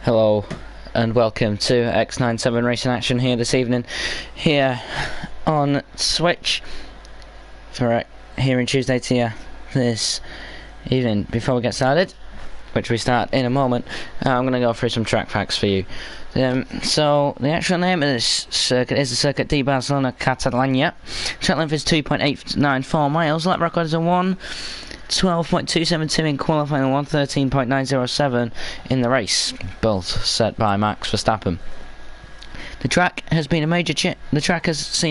Hello and welcome to X97 Racing Action here this evening, here on Switch, for here in Tuesday to you this evening. Before we get started, which we start in a moment, I'm going to go through some track facts for you. So the actual name of this circuit is the Circuit de Barcelona Catalunya. Track length is 2.894 miles. Lap record is a 1:12.272 in qualifying and 1:13.907 in the race, both set by Max Verstappen. The track has seen a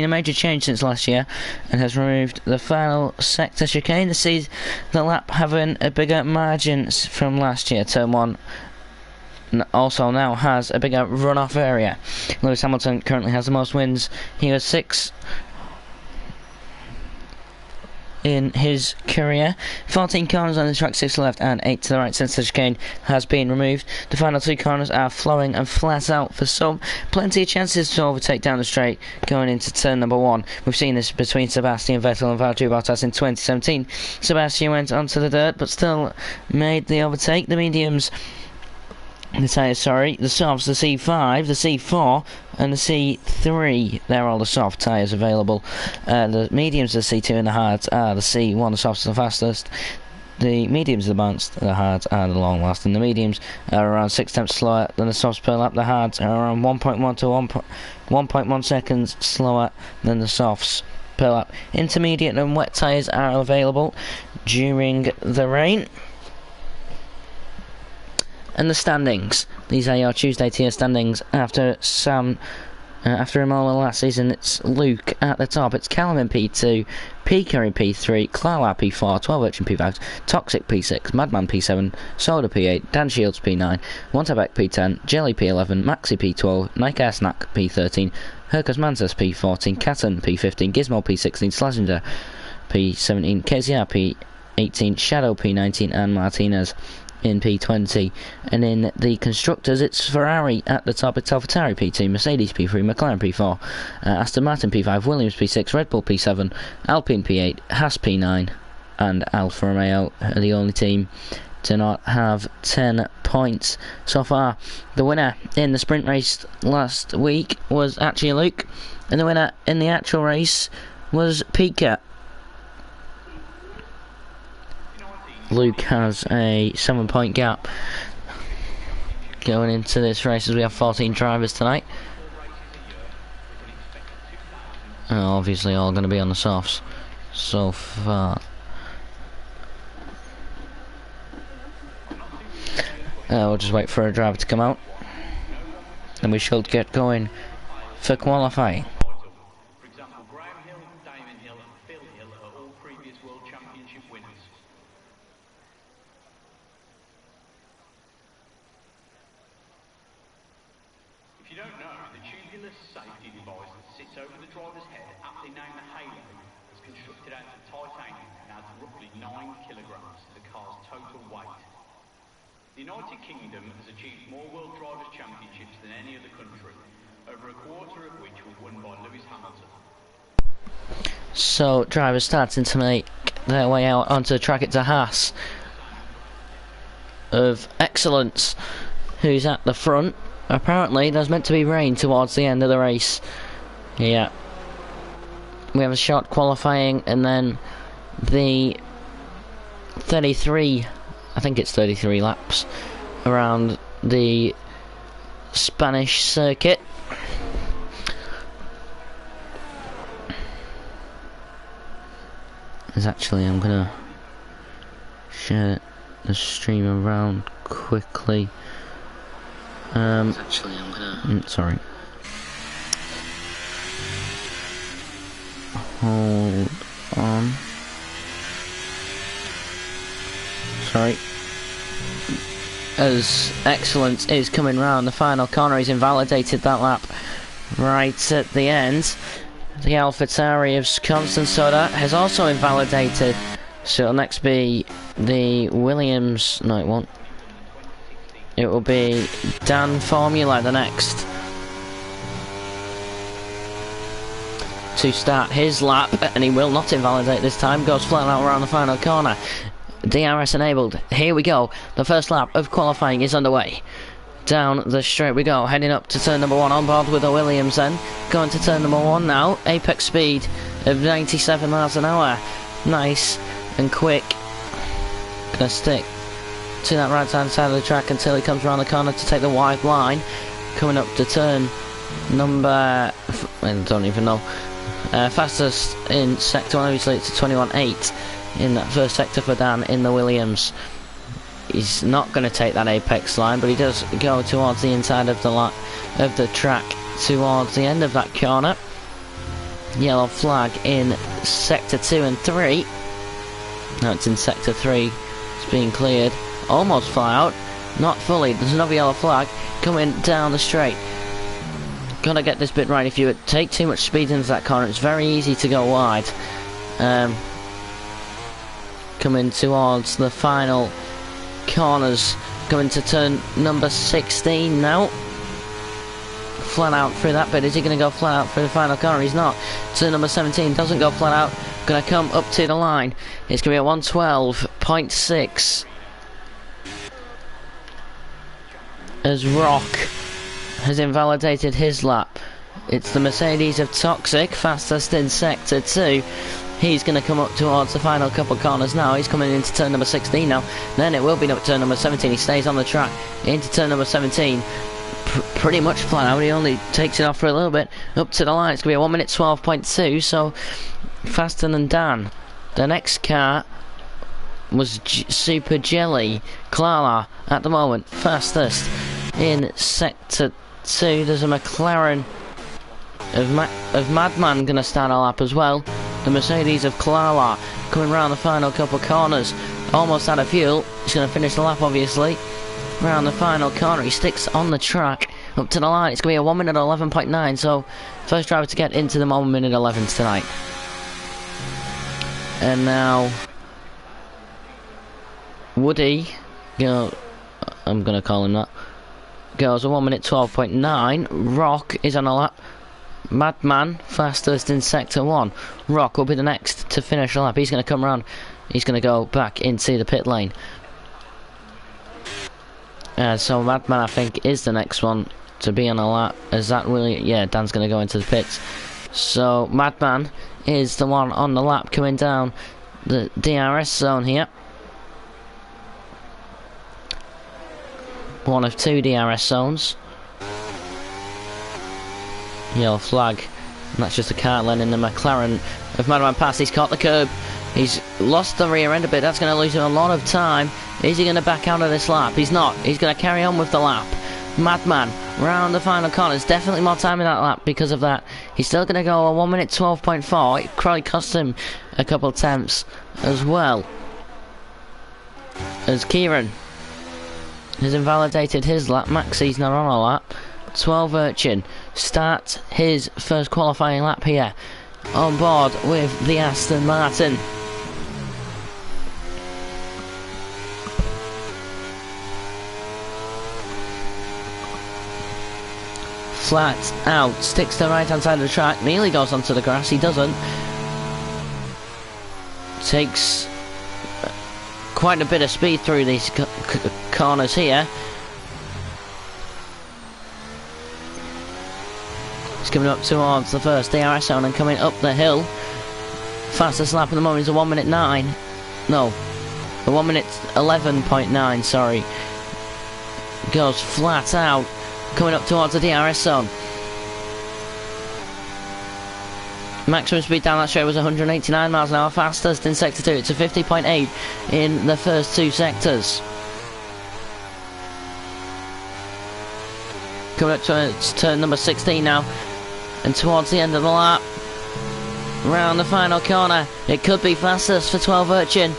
major change since last year and has removed the final sector chicane to see the lap having a bigger margin from last year. Turn 1 also now has a bigger runoff area. Lewis Hamilton currently has the most wins. He has 6 in his career. 14 corners on the track, 6 to the left and 8 to the right since the chicane has been removed. The final 2 corners are flowing and flat out for some. Plenty of chances to overtake down the straight going into turn number 1. We've seen this between Sebastian Vettel and Valtteri Bottas in 2017. Sebastian went onto the dirt but still made the overtake. The mediums, the softs, the C5, the C4 and the C3, they're all the soft tyres available. The mediums, the C2 and the hards are the C1, the softs are the fastest. The mediums are the advanced, the hards are the long lasting. The mediums are around 6 tenths slower than the softs per lap. The hards are around 1.1 to 1.1 seconds slower than the softs per lap. Intermediate and wet tyres are available during the rain. And the standings. These are your Tuesday tier standings. After Imola last season, it's Luke at the top. It's Callum in P2, Pika in P3, Clara P4, 12 in P5, Toxic P6, Madman P7, Soda P8, Dan Shields P9, Wantabek P10, Jelly P11, Maxi P12, Nike Snack P13, Hercus Mantis P14, Katten P15, Gizmo P16, Slazenger P17, KZR P18, Shadow P19 and Martinez in P20. And in the constructors, it's Ferrari at the top. It's AlphaTauri P2, Mercedes P3, McLaren P4, Aston Martin P5, Williams P6, Red Bull P7, Alpine P8, Haas P9 and Alfa Romeo are the only team to not have 10 points so far. The winner in the sprint race last week was actually Luke, and the winner in the actual race was Pika. Luke has a 7-point gap going into this race as we have 14 drivers tonight. Obviously all going to be on the softs so far. We'll just wait for a driver to come out and we should get going for qualifying. The United Kingdom has achieved more World Drivers' Championships than any other country, over a quarter of which were won by Lewis Hamilton. So, drivers starting to make their way out onto the track. It's a Haas of Excellence who's at the front. Apparently, there's meant to be rain towards the end of the race. Yeah. We have a short qualifying and then the 33, I think it's 33 laps around the Spanish circuit. I'm gonna share the stream around quickly. Sorry. Hold on. Sorry. As Excellence is coming round the final corner, he's invalidated that lap right at the end. The AlphaTauri of Constant Soda has also invalidated. So it'll next be the Williams. No, it won't. It will be Dan Formula the next to start his lap, and he will not invalidate this time. Goes flat out around the final corner. DRS enabled. Here we go. The first lap of qualifying is underway. Down the straight we go, heading up to turn number 1, on board with the Williams then. Going to turn number 1 now, apex speed of 97 miles an hour. Nice and quick. Gonna stick to that right hand side of the track until he comes around the corner to take the wide line. Coming up to turn number... I don't even know. Fastest in sector 1, obviously it's a 21.8 in that first sector for Dan in the Williams. He's not going to take that apex line, but he does go towards the inside of the track towards the end of that corner. Yellow flag in sector 2 and 3. No, it's in sector 3. It's being cleared. Almost fly out. Not fully. There's another yellow flag coming down the straight. Gotta get this bit right. If you take too much speed into that corner, it's very easy to go wide. Coming towards the final corners, going to turn number 16 now. Flat out through that bit. Is he going to go flat out through the final corner? He's not. Turn number 17 doesn't go flat out. Going to come up to the line. It's going to be a 112.6 as Rock has invalidated his lap. It's the Mercedes of Toxic, fastest in sector 2. He's going to come up towards the final couple corners now. He's coming into turn number 16 now. Then it will be up turn number 17. He stays on the track into turn number 17. Pretty much flat out. He only takes it off for a little bit. Up to the line. It's going to be a 1 minute 12.2. So faster than Dan. The next car was Super Jelly. Clara at the moment fastest in sector 2. There's a McLaren of Madman going to start a lap as well. The Mercedes of Clara coming round the final couple corners. Almost out of fuel. He's going to finish the lap obviously. Round the final corner. He sticks on the track up to the line. It's going to be a 1 minute 11.9. So first driver to get into the 1 minute 11s tonight. And now Woody, I'm going to call him that, goes a 1 minute 12.9. Rock is on a lap. Madman fastest in sector 1. Rock will be the next to finish the lap. He's going to come around. He's going to go back into the pit lane. So Madman I think is the next one to be on a lap. Is that really? Yeah, Dan's going to go into the pits. So Madman is the one on the lap coming down the DRS zone here. One of 2 DRS zones. Yellow flag, and that's just a car letting the McLaren of Madman pass. He's caught the curb. He's lost the rear end a bit. That's going to lose him a lot of time. Is he going to back out of this lap? He's not. He's going to carry on with the lap. Madman round the final corners. Definitely more time in that lap because of that. He's still going to go a 1 minute 12.4. It probably cost him a couple of attempts as well. As Kieran has invalidated his lap. Maxie's not on a lap. 12 Urchin starts his first qualifying lap here on board with the Aston Martin. Flat out, sticks to the right hand side of the track, nearly goes onto the grass, he doesn't. Takes quite a bit of speed through these corners here. He's coming up towards the first DRS zone and coming up the hill. Fastest lap at the moment is a 1 minute 9. No, a 1 minute 11.9, sorry. Goes flat out, coming up towards the DRS zone. Maximum speed down that straight was 189 miles an hour, fastest in sector 2. It's a 50.8 in the first 2 sectors. Coming up to turn number 16 now, and towards the end of the lap, round the final corner, it could be fastest for 12 Urchin.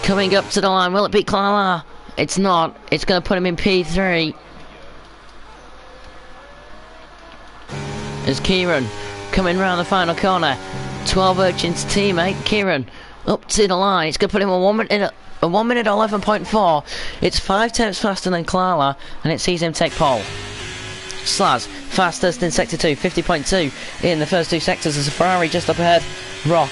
Coming up to the line, will it be Clara? It's not. It's going to put him in P3. As Kieran coming round the final corner, 12 Urchin's teammate Kieran up to the line. It's going to put him on 1 minute 11.4. It's 5 tenths faster than Clara, and it sees him take pole. Slaz, fastest in sector 2, 50.2 in the first 2 sectors. There's a Ferrari just up ahead. Rock,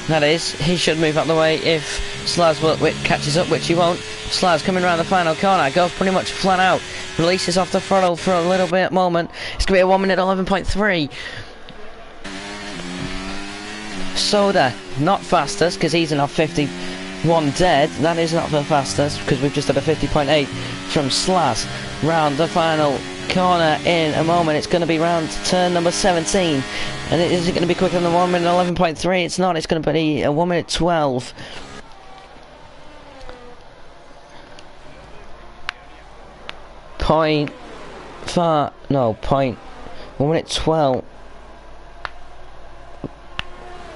that is. He should move out the way if Slaz catches up, which he won't. Slaz coming around the final corner, goes pretty much flat out Releases off the throttle for a little bit moment. It's going to be a 1 minute 11.3. Soda, not fastest, because he's in our 51 dead. That is not the fastest, because we've just had a 50.8 from Slas. Round the final corner in a moment. It's going to be round turn number 17. And is it going to be quicker than 1 minute 11.3? It's not. It's going to be a 1 minute 12. Point 1 minute 12.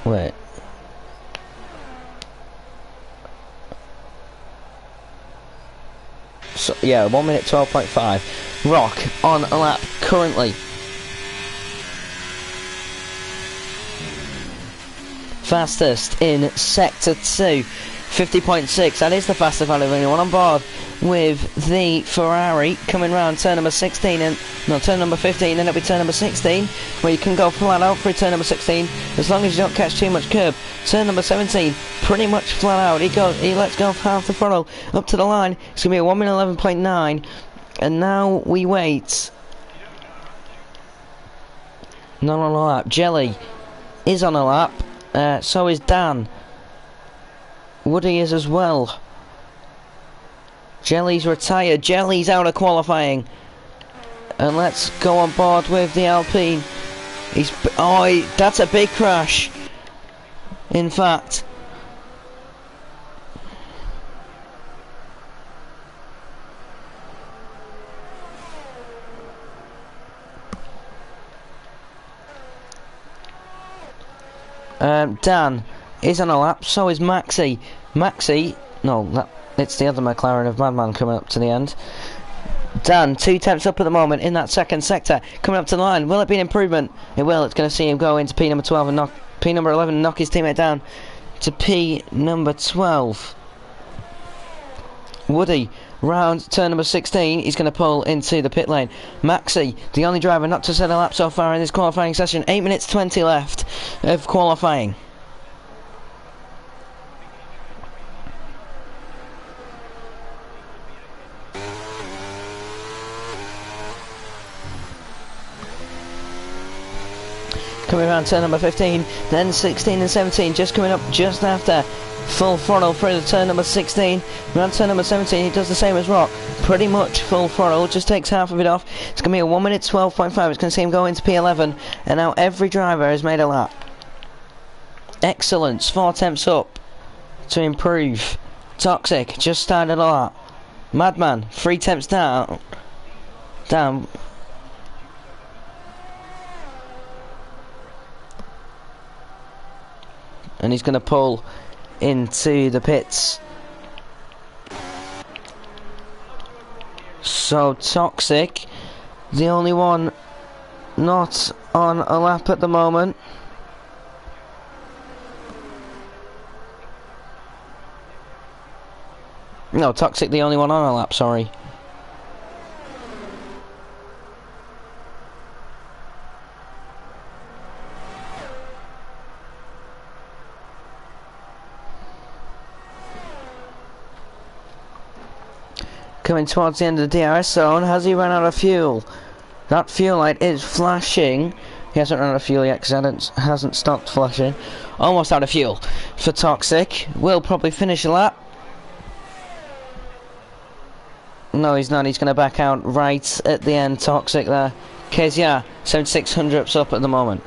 Wait. So, yeah, 1 minute 12.5. Rock on a lap currently. Fastest in sector 2. 50.6. That is the fastest out of anyone on board with the Ferrari coming round turn number 16 and turn number 15, and it'll be turn number 16 where you can go flat out for turn number 16 as long as you don't catch too much curb. Turn number 17 pretty much flat out. He lets go of half the throttle up to the line. It's gonna be a 1 minute 11.9, and now we wait. Not on a lap. Jelly is on a lap. So is Dan. Woody is as well. Jelly's retired. Jelly's out of qualifying. And let's go on board with the Alpine. That's a big crash. In fact. Dan is on a lap, so is Maxi. It's the other McLaren of Madman coming up to the end. Dan, 2 tenths up at the moment in that second sector, coming up to the line. Will it be an improvement? It will. It's going to see him go into P number 12 and P number 11 and knock his teammate down to P number 12. Woody, round turn number 16, he's going to pull into the pit lane. Maxi, the only driver not to set a lap so far in this qualifying session. 8 minutes 20 left of qualifying. Coming around turn number 15, then 16 and 17, just coming up just after full throttle through the turn number 16. Around turn number 17, he does the same as Rock, pretty much full throttle, just takes half of it off. It's going to be a 1 minute 12.5, it's going to see him go into P11, and now every driver has made a lap. Excellence, 4 tenths up to improve. Toxic, just started a lap. Madman, 3 tenths down. And he's going to pull into the pits. So Toxic, the only one not on a lap at the moment. No, Toxic the only one on a lap, sorry. Coming towards the end of the DRS zone, has he run out of fuel? That fuel light is flashing. He hasn't run out of fuel yet because it hasn't stopped flashing. Almost out of fuel for Toxic. Will probably finish a lap. No, he's not. He's going to back out right at the end. Toxic there. KZR, 7600 up at the moment.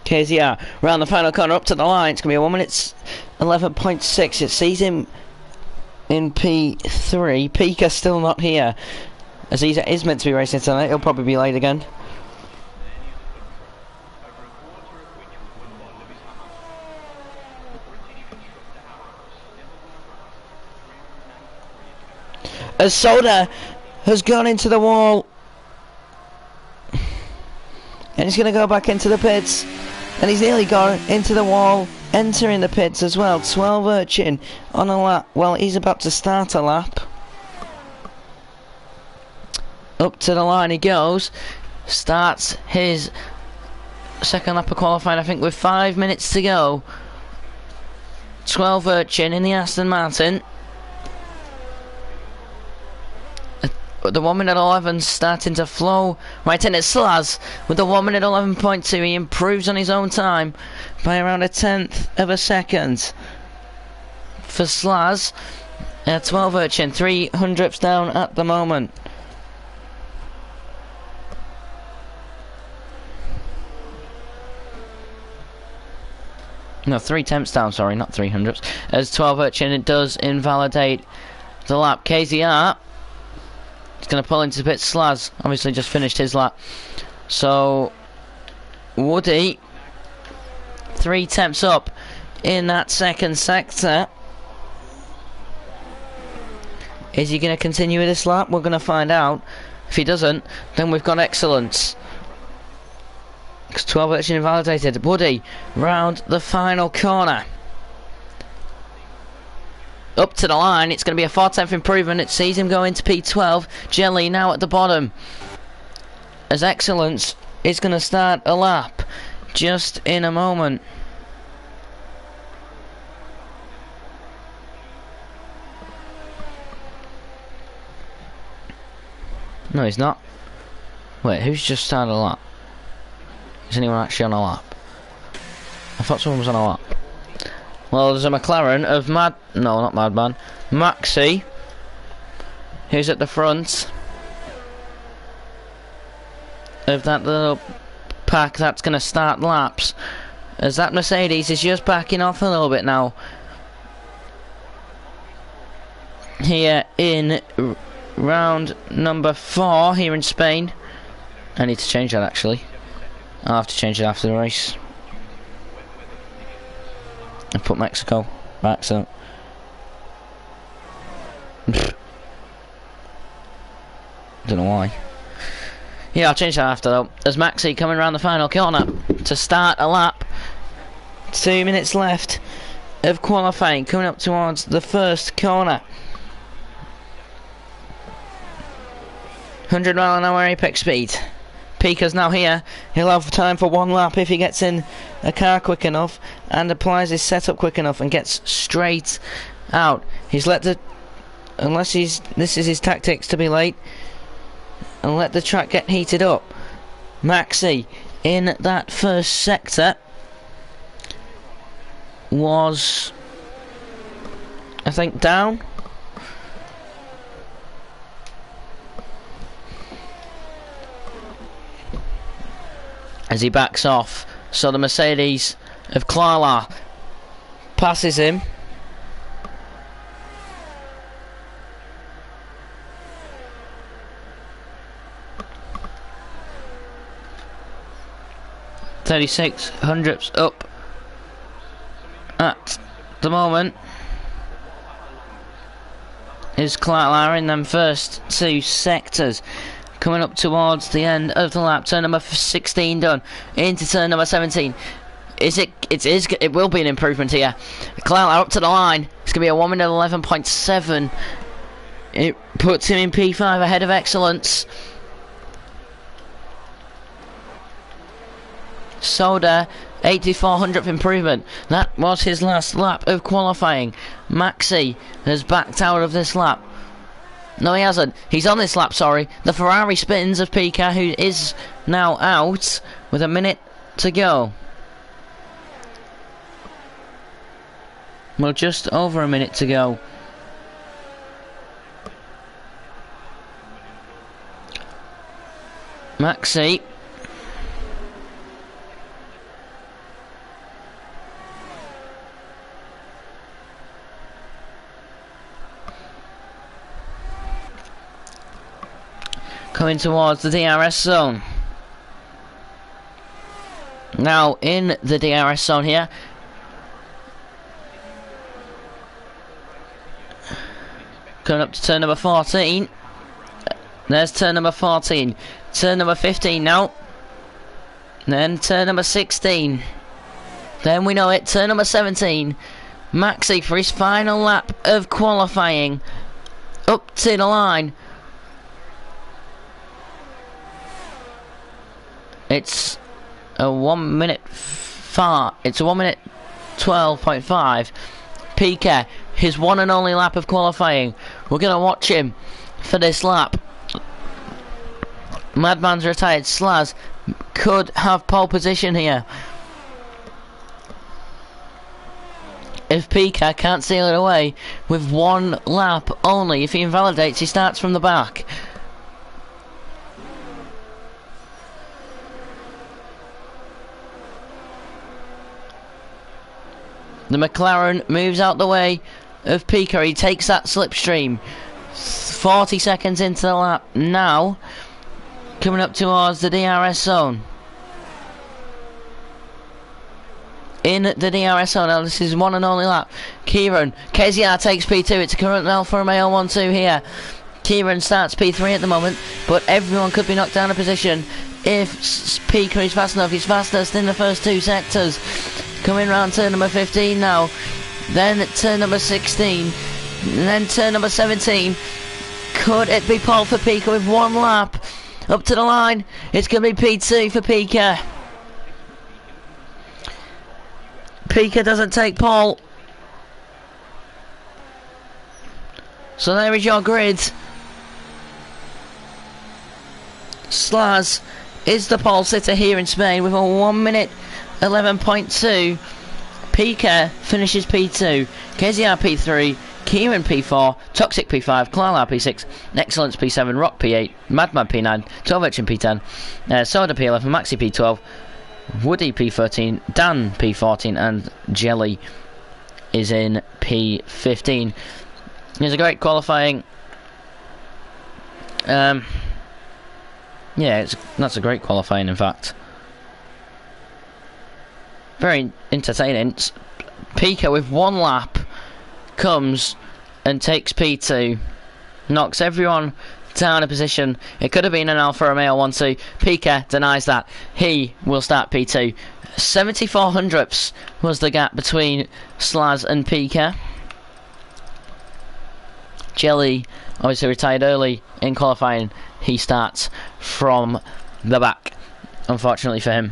KZR round the final corner up to the line. It's going to be a 1 minute 11.6. It sees him in P3. Pika's still not here, as he is meant to be racing tonight. He'll probably be late again. as Soda has gone into the wall. And he's going to go back into the pits. And he's nearly gone into the wall, entering the pits as well. 12 Urchin on a lap. Well, he's about to start a lap. Up to the line he goes. Starts his second lap of qualifying, I think, with 5 minutes to go. 12 Urchin in the Aston Martin. The 1 minute 11 starting to flow right in. It's Slaz with the 1 minute 11.2. He improves on his own time by around 1/10 of a second. For Slaz, 12 Urchin, 300ths down at the moment. No, 3/10 down, sorry, not 300ths. As 12 Urchin, it does invalidate the lap. KZR is going to pull into the pit. Slaz obviously just finished his lap. So, Woody, 3/10 up in that second sector. Is he going to continue with this lap? We're going to find out. If he doesn't, then we've got excellence. 12 Urchin invalidated. Woody round the final corner. Up to the line. It's going to be a 4/10 improvement. It sees him go into P12. Jelly now at the bottom. As excellence is going to start a lap just in a moment. No, he's not. Wait, who's just started a lap? Is anyone actually on a lap? I thought someone was on a lap. Well, there's a McLaren of no, not Madman, Maxi, who's at the front of that little pack that's going to start laps. As that Mercedes is just backing off a little bit now. Here in round number 4 here in Spain. I need to change that actually. I'll have to change it after the race. And put Mexico back, so. Don't know why. Yeah, I'll change that after though. As Maxi coming around the final corner to start a lap. 2 minutes left of qualifying, coming up towards the first corner. 100mph apex speed. Pika's now here. He'll have time for one lap if he gets in a car quick enough and applies his setup quick enough and gets straight out. He's let the, unless this is his tactics to be late and let the track get heated up. Maxi in that first sector was, I think, down. As he backs off, so the Mercedes of Klarla passes him. $36 up at the moment is Klarla in them first 2 sectors. Coming up towards the end of the lap, turn number 16 done, into turn number 17. It will be an improvement here. Clout up to the line. It's going to be a 1 minute 11.7. It puts him in P5 ahead of excellence. Soda, 8400th improvement. That was his last lap of qualifying. Maxi has backed out of this lap. No, he hasn't. He's on this lap, sorry. The Ferrari spins of Pika, who is now out with a minute to go. Well, just over a minute to go. Maxi. Coming towards the DRS zone. Now in the DRS zone here. Coming up to turn number 14. There's turn number 14. Turn number 15 now. Then turn number 16. Then we know it, turn number 17. Maxi for his final lap of qualifying. Up to the line. It's a 1 minute it's a 1 minute 12.5. Piquet, his one and only lap of qualifying. We're going to watch him for this lap. Madman's retired. Slaz could have pole position here. If Piquet can't seal it away with one lap only, if he invalidates, he starts from the back. The McLaren moves out the way of Piquet. He takes that slipstream. 40 seconds into the lap now. Coming up towards the DRS zone. In the DRS zone now, this is one and only lap. Kieran, KZR takes P2. It's a current Alfa Romeo 1-2 here. Kieran starts P3 at the moment, but everyone could be knocked down a position if Piquet is fast enough. He's fastest in the first two sectors. Coming round turn number 15 now. Then turn number 16. And then turn number 17. Could it be pole for Piquet with one lap? Up to the line. It's going to be P2 for Piquet. Piquet doesn't take pole. So there is your grid. Slaz is the pole sitter here in Spain with a 1 minute 11.2. Piquet finishes P2. KZR P3. Kieran P4, Toxic P5, Klarla P6, Excellence P7, Rock P8, Madman P9, 12 Urchin P10, Soda P11, Maxi P12, Woody P13, Dan P14, and Jelly is in P15. It's a great qualifying. Yeah, that's a great qualifying, in fact. Very entertaining. Piquet with one lap comes and takes P2, knocks everyone down a position. It could have been an Alfa Romeo 1-2. Piquet denies that. He will start P2. 74 hundredths was the gap between Slaz and Piquet. Jelly obviously retired early in qualifying. He starts from the back, unfortunately for him.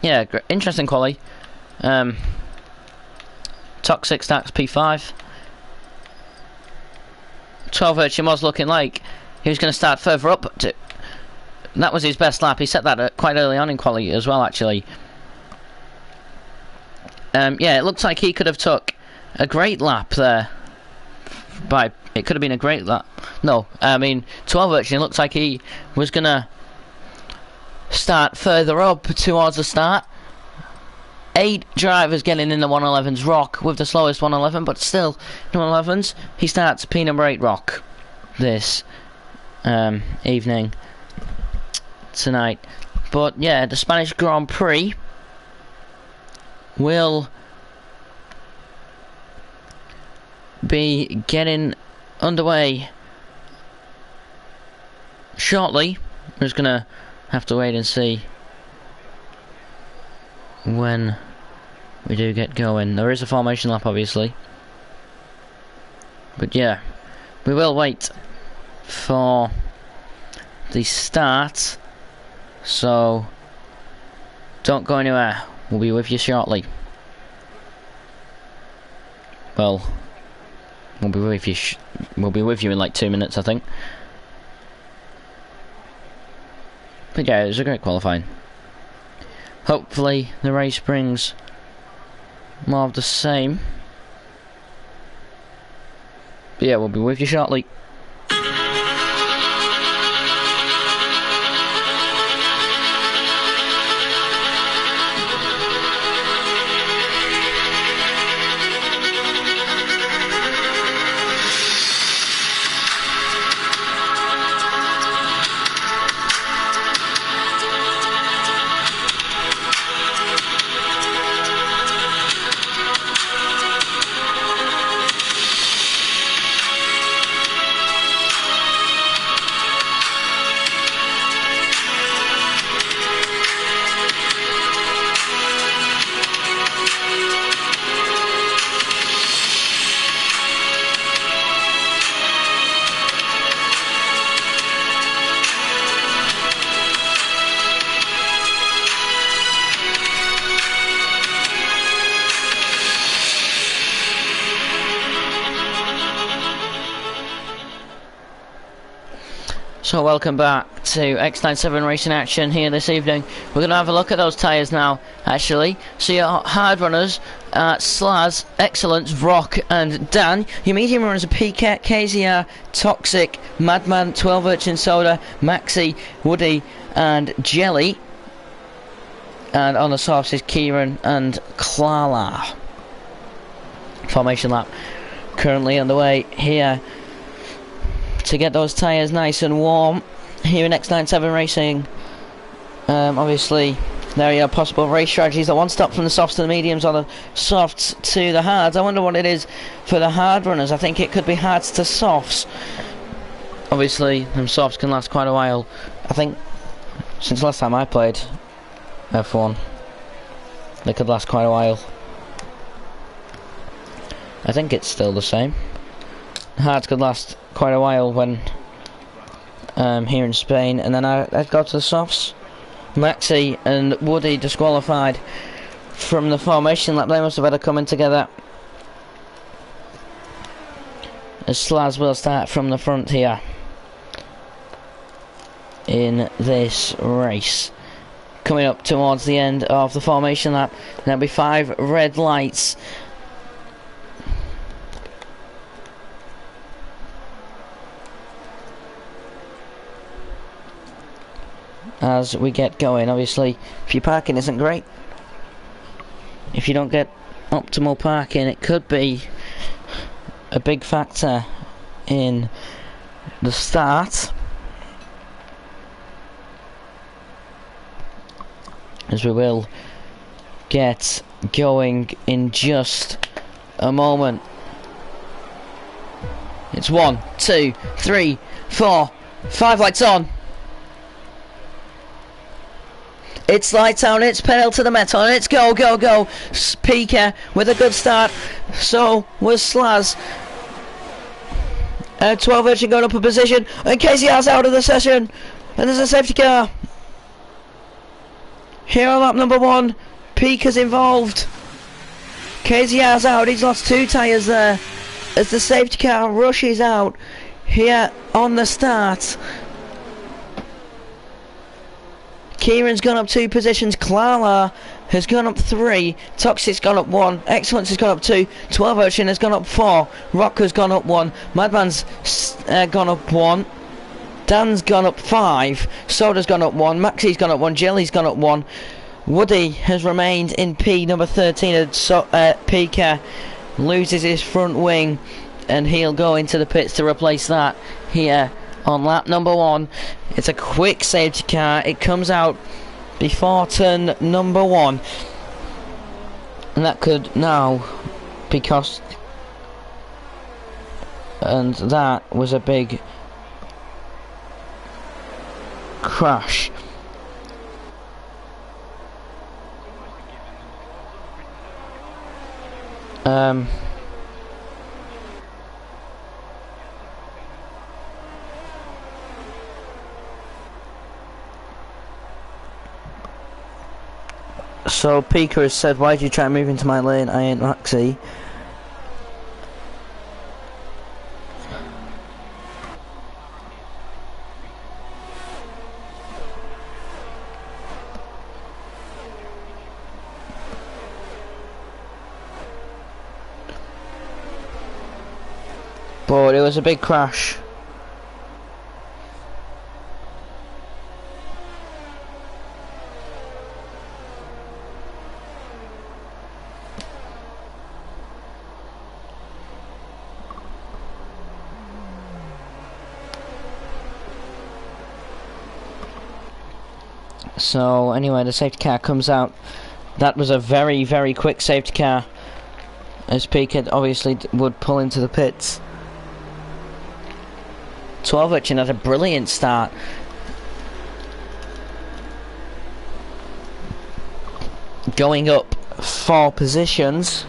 Yeah, interesting quali. Toxic starts P5. 12 Urchin was looking like he was going to start further up. That was his best lap. He set that quite early on in quali as well, actually. Yeah, it looks like he could have took a great lap there. It could have been a great lap. No, I mean 12 Urchin. It looks like he was going to start further up towards the start. 8 drivers getting in the 111s. Rock with the slowest 111, but still 111s. He starts P number 8 Rock this evening tonight. But yeah, the Spanish Grand Prix will be getting underway shortly. We're just gonna have to wait and see when we do get going. There is a formation lap, obviously, but yeah, we will wait for the start, so don't go anywhere. We'll be with you shortly. Well, we'll be with you in like 2 minutes, I think. But yeah, it was a great qualifying. Hopefully the race brings more of the same. But yeah, we'll be with you shortly. So welcome back to X97 Racing Action here this evening. We're going to have a look at those tyres now, actually. So your hard runners, Slaz, Excellence, Rock and Dan. Your medium runners are PK, KZR, Toxic, Madman, 12 Urchin Soda, Maxi, Woody and Jelly. And on the softs is Kieran and Klala. Formation lap currently underway here to get those tyres nice and warm here in X97 Racing. Obviously there are your possible race strategies, the one stop from the softs to the mediums or the softs to the hards. I wonder what it is for the hard runners. I think it could be hards to softs. Obviously them softs can last quite a while. I think since last time I played F1 they could last quite a while. I think it's still the same. Hards could last quite a while when here in Spain, and then I'd go to the softs. Maxi and Woody disqualified from the formation lap. They must have had a coming together. As Slaz will start from the front here in this race. Coming up towards the end of the formation lap, there'll be 5 red lights. As we get going, obviously, if your parking isn't great, if you don't get optimal parking, it could be a big factor in the start. As we will get going in just a moment. It's 1, 2, 3, 4, 5 lights on. It's lights on, it's pedal to the metal, and it's go, go, go. Speaker with a good start. So was Slaz. 12 Urchin going up a position, and KZR's out of the session. And there's a safety car. Here on lap number 1, Pika's involved. KZR's out, he's lost 2 tyres there. As the safety car rushes out here on the start. Kieran's gone up 2 positions, Klala has gone up 3, Toxic's gone up 1, Excellence has gone up 2, 12 Urchin has gone up 4, Rock has gone up 1, Madman's gone up 1, Dan's gone up 5, Soda's gone up 1, Maxi's gone up 1, Jelly's gone up 1, Woody has remained in P, number 13, and Pika loses his front wing and he'll go into the pits to replace that here on lap number 1. It's a quick safety car. It comes out before turn number 1, and that could now be cost. And that was a big crash. So Pika has said, why did you try and move into my lane? I ain't Maxi. But it was a big crash. So anyway, the safety car comes out. That was a very, very quick safety car, as Pika obviously would pull into the pits. 12 Urchin had a brilliant start. Going up 4 positions.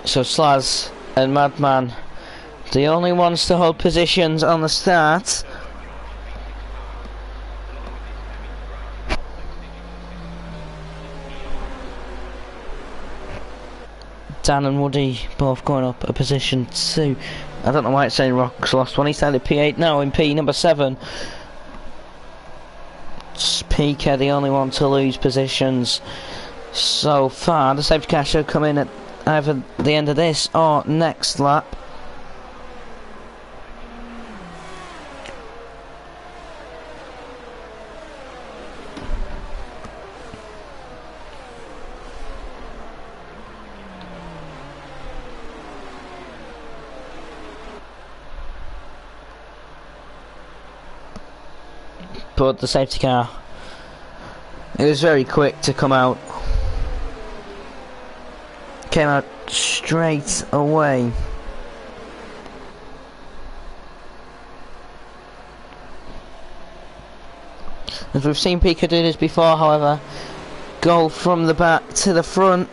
So Slaz and Madman, the only ones to hold positions on the start. Dan and Woody both going up a position 2. I don't know why it's saying Rock's lost one. He's down at P8 now in P number 7. Pika the only one to lose positions so far. The safety car should come in at either the end of this or next lap. But the safety car, it was very quick to come out. Came out straight away. As we've seen Pika do this before, however, go from the back to the front.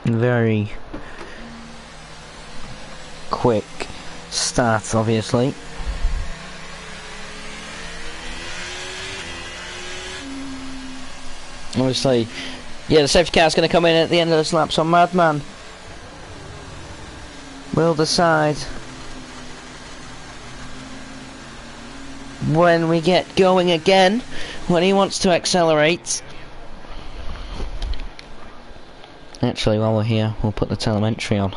Very quick start, obviously. Obviously, yeah, the safety car's going to come in at the end of this lap, so Madman will decide when we get going again, when he wants to accelerate. Actually, while we're here, we'll put the telemetry on.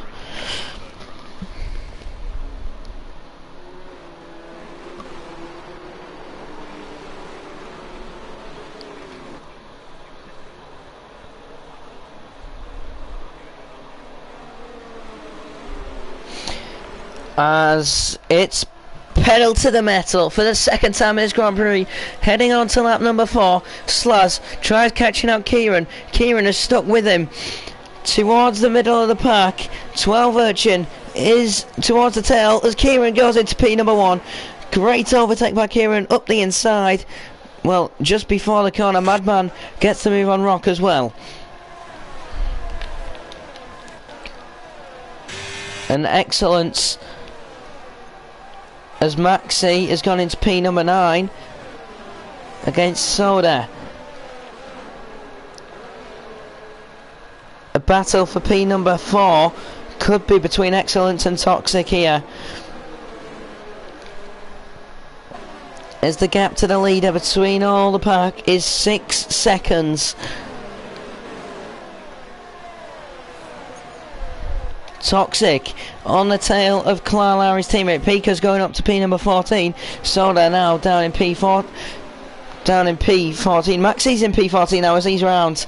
As it's pedal to the metal for the second time in his Grand Prix, heading on to lap number 4. Slaz tries catching out Kieran. Kieran is stuck with him towards the middle of the pack. 12 Urchin is towards the tail as Kieran goes into P number 1. Great overtake by Kieran up the inside. Well, just before the corner, Madman gets the move on Rock as well. An excellence as Maxi has gone into P number 9 against Soda. A battle for P number 4 could be between Excellence and Toxic here, as the gap to the leader between all the pack is 6 seconds. Toxic on the tail of Clark Lowry's teammate. Pika's going up to P number 14. Soda now down in P4. Down in P14. Maxi's in P14 now as he's round.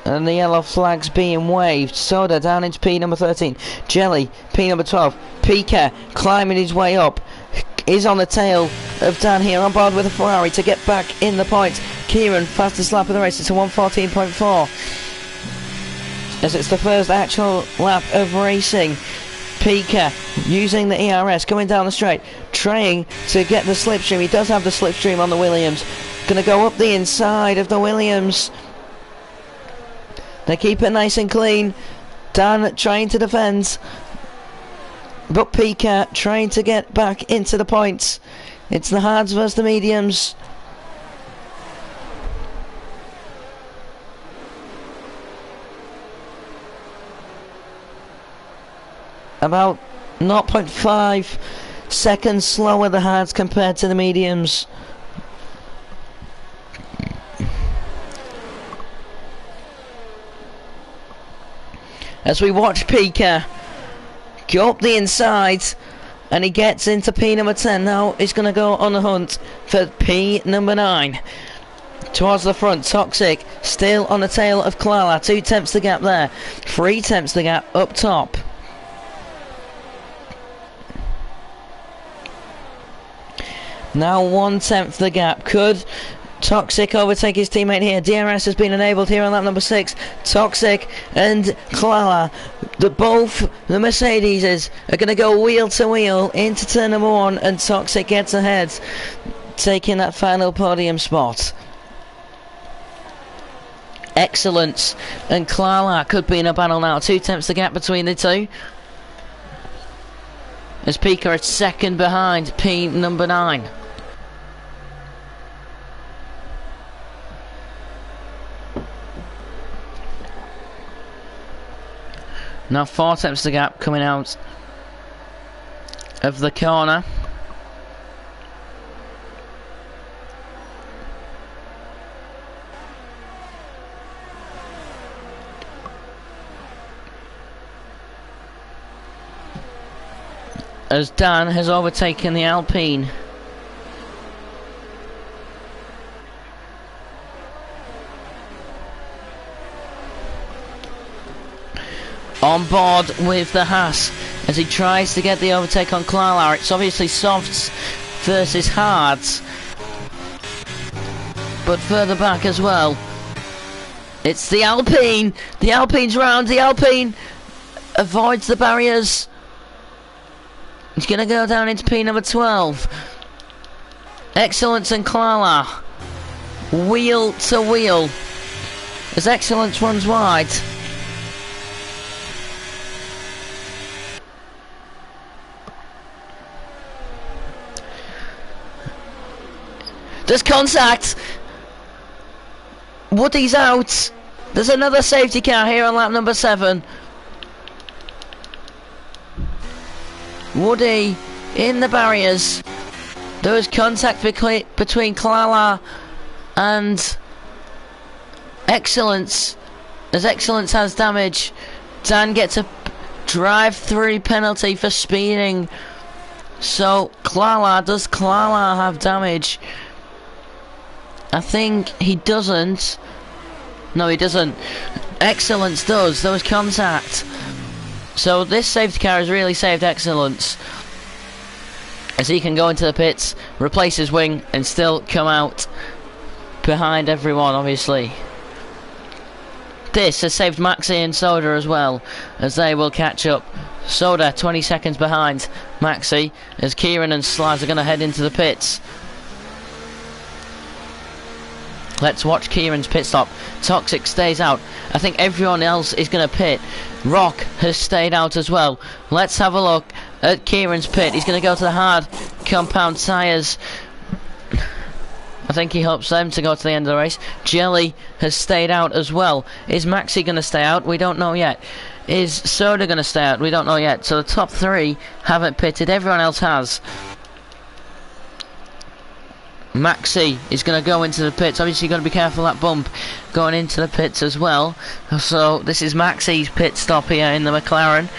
And the yellow flag's being waved. Soda down into P number 13. Jelly, P number 12. Pika climbing his way up. Is on the tail of Dan here, on board with a Ferrari to get back in the points. Kieran, fastest lap of the race. It's a 1:14.4. As it's the first actual lap of racing. Pika using the ERS, going down the straight, trying to get the slipstream. He does have the slipstream on the Williams. Going to go up the inside of the Williams. They keep it nice and clean. Dan trying to defend, but Pika trying to get back into the points. It's the hards versus the mediums. About 0.5 seconds slower the hards compared to the mediums. As we watch Pika go up the inside, and he gets into P number 10. Now he's going to go on the hunt for P number 9. Towards the front, Toxic still on the tail of Klala. 2 tenths the gap there. 3 tenths the gap up top. Now 1 tenth the gap. Could Toxic overtake his teammate here? DRS has been enabled here on lap number 6. Toxic and Klala, both the Mercedeses are going to go wheel to wheel into turn number 1, and Toxic gets ahead, taking that final podium spot. Excellence and Klala could be in a battle now. 2 tenths the gap between the two. As Pika is second behind P number 9. Now 4 tenths the gap coming out of the corner. As Dan has overtaken the Alpine. On board with the Haas as he tries to get the overtake on Klala. It's obviously softs versus hards, but further back as well. It's the Alpine. The Alpine's round. The Alpine avoids the barriers. He's going to go down into P number 12. Excellence and Klala. Wheel to wheel. As Excellence runs wide. There's contact. Woody's out. There's another safety car here on lap number 7. Woody in the barriers. There was contact between Klala and Excellence. As Excellence has damage, Dan gets a drive-through penalty for speeding. So does Klala have damage? I think he doesn't. No, he doesn't. Excellence does. There was contact. So this safety car has really saved Excellence, as he can go into the pits, replace his wing, and still come out behind everyone, obviously. This has saved Maxi and Soda as well, as they will catch up. Soda 20 seconds behind Maxi, as Kieran and Slaz are going to head into the pits. Let's watch Kieran's pit stop. Toxic stays out. I think everyone else is going to pit. Rock has stayed out as well. Let's have a look at Kieran's pit. He's going to go to the hard compound tyres. I think he hopes them to go to the end of the race. Jelly has stayed out as well. Is Maxi going to stay out? We don't know yet. Is Soda going to stay out? We don't know yet. So the top 3 haven't pitted. Everyone else has. Maxi is going to go into the pits. Obviously you've got to be careful of that bump going into the pits as well. So this is Maxi's pit stop here in the McLaren.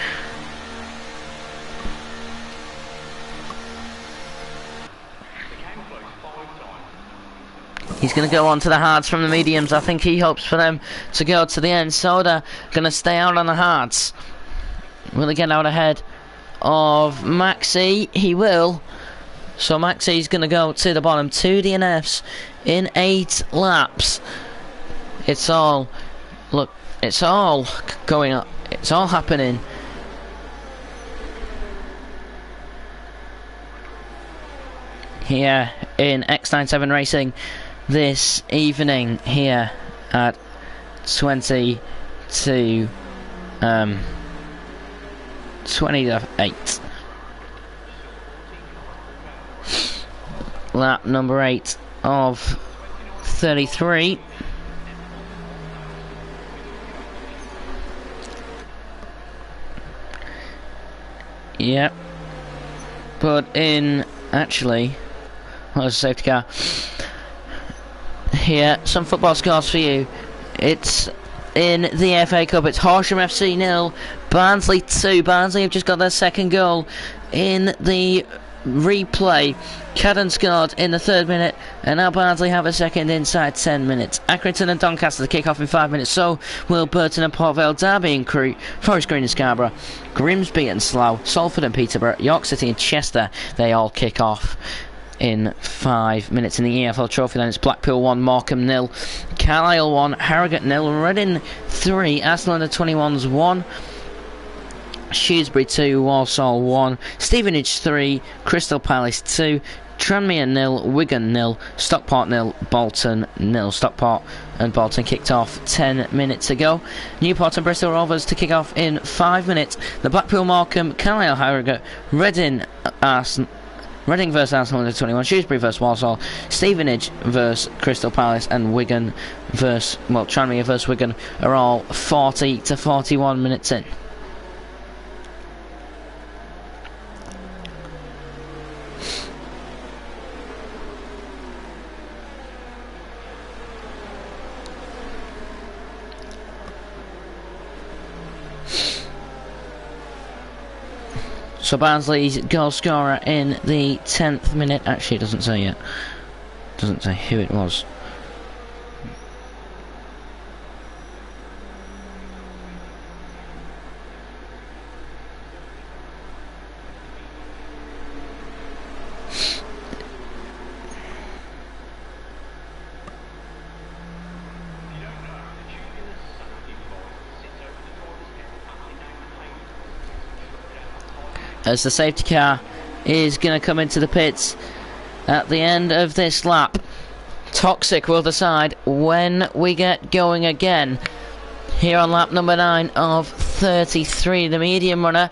He's going to go on to the hards from the mediums. I think he hopes for them to go to the end. Soda going to stay out on the hards. Will he get out ahead of Maxi? He will. So Maxi's going to go to the bottom. 2 DNFs in 8 laps. It's all going up. It's all happening. Here in X97 Racing this evening here at 20 to 8. Lap number 8 of 33. Yep. But in actually, well, there's a safety car. Here, some football scores for you. It's in the FA Cup. It's Horsham FC 0, Barnsley 2. Barnsley have just got their second goal in the replay. Cadden scored in the 3rd minute, and now Barnsley have a second inside 10 minutes. Accrington and Doncaster kick off in 5 minutes, so will Burton and Port Vale, Derby and Crewe, Forest Green and Scarborough, Grimsby and Slough, Salford and Peterborough, York City and Chester. They all kick off in 5 minutes. In the EFL Trophy then it's Blackpool 1, Morecambe 0, Carlisle 1, Harrogate 0, Reading 3, Arsenal under 21s 1, Shrewsbury 2, Walsall 1, Stevenage 3, Crystal Palace 2, Tranmere 0, Wigan 0, Stockport 0, Bolton 0. Stockport and Bolton kicked off 10 minutes ago. Newport and Bristol Rovers to kick off in 5 minutes. The Blackpool, Morecambe, Carlisle, Harrogate, Reading versus Arsenal under 21, Shrewsbury versus Walsall, Stevenage versus Crystal Palace, and Wigan versus, Tranmere versus Wigan are all 40 to 41 minutes in. So Barnsley's goal scorer in the 10th minute, actually it doesn't say yet, doesn't say who it was. As the safety car is going to come into the pits at the end of this lap. Toxic will decide when we get going again here on lap number 9 of 33. The medium runner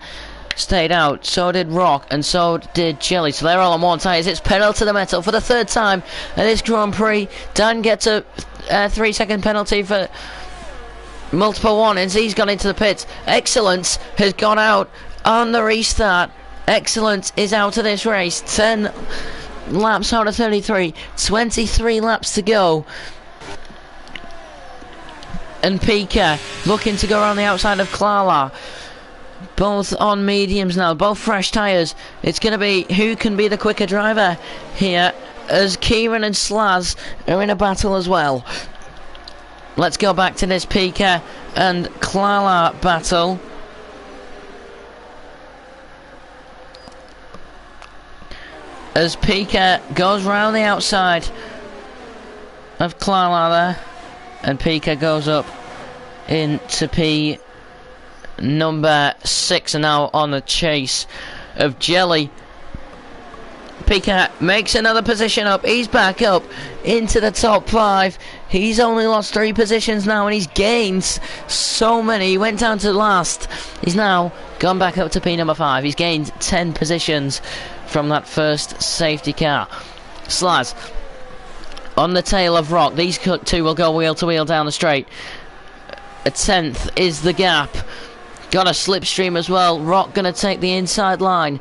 stayed out, so did Rock, and so did Jelly, so they're all on one tyres. It's pedal to the metal for the 3rd time at this Grand Prix. Dan gets a 3-second penalty for multiple warnings. He's gone into the pits. Excellence has gone out on the restart. Excellence is out of this race. 10 laps out of 33. 23 laps to go. And Pika looking to go around the outside of Clara. Both on mediums now. Both fresh tyres. It's going to be who can be the quicker driver here, as Kieran and Slaz are in a battle as well. Let's go back to this Pika and Clara battle. As Pika goes round the outside of Clara there, and Pika goes up into P number 6, and now on the chase of Jelly. Pika makes another position up. He's back up into the top 5. He's only lost 3 positions now, and he's gained so many. He went down to last. He's now gone back up to P number 5. He's gained 10 positions from that first safety car. Slaz on the tail of Rock. These two will go wheel to wheel down the straight. A 10th is the gap. Got a slipstream as well. Rock going to take the inside line.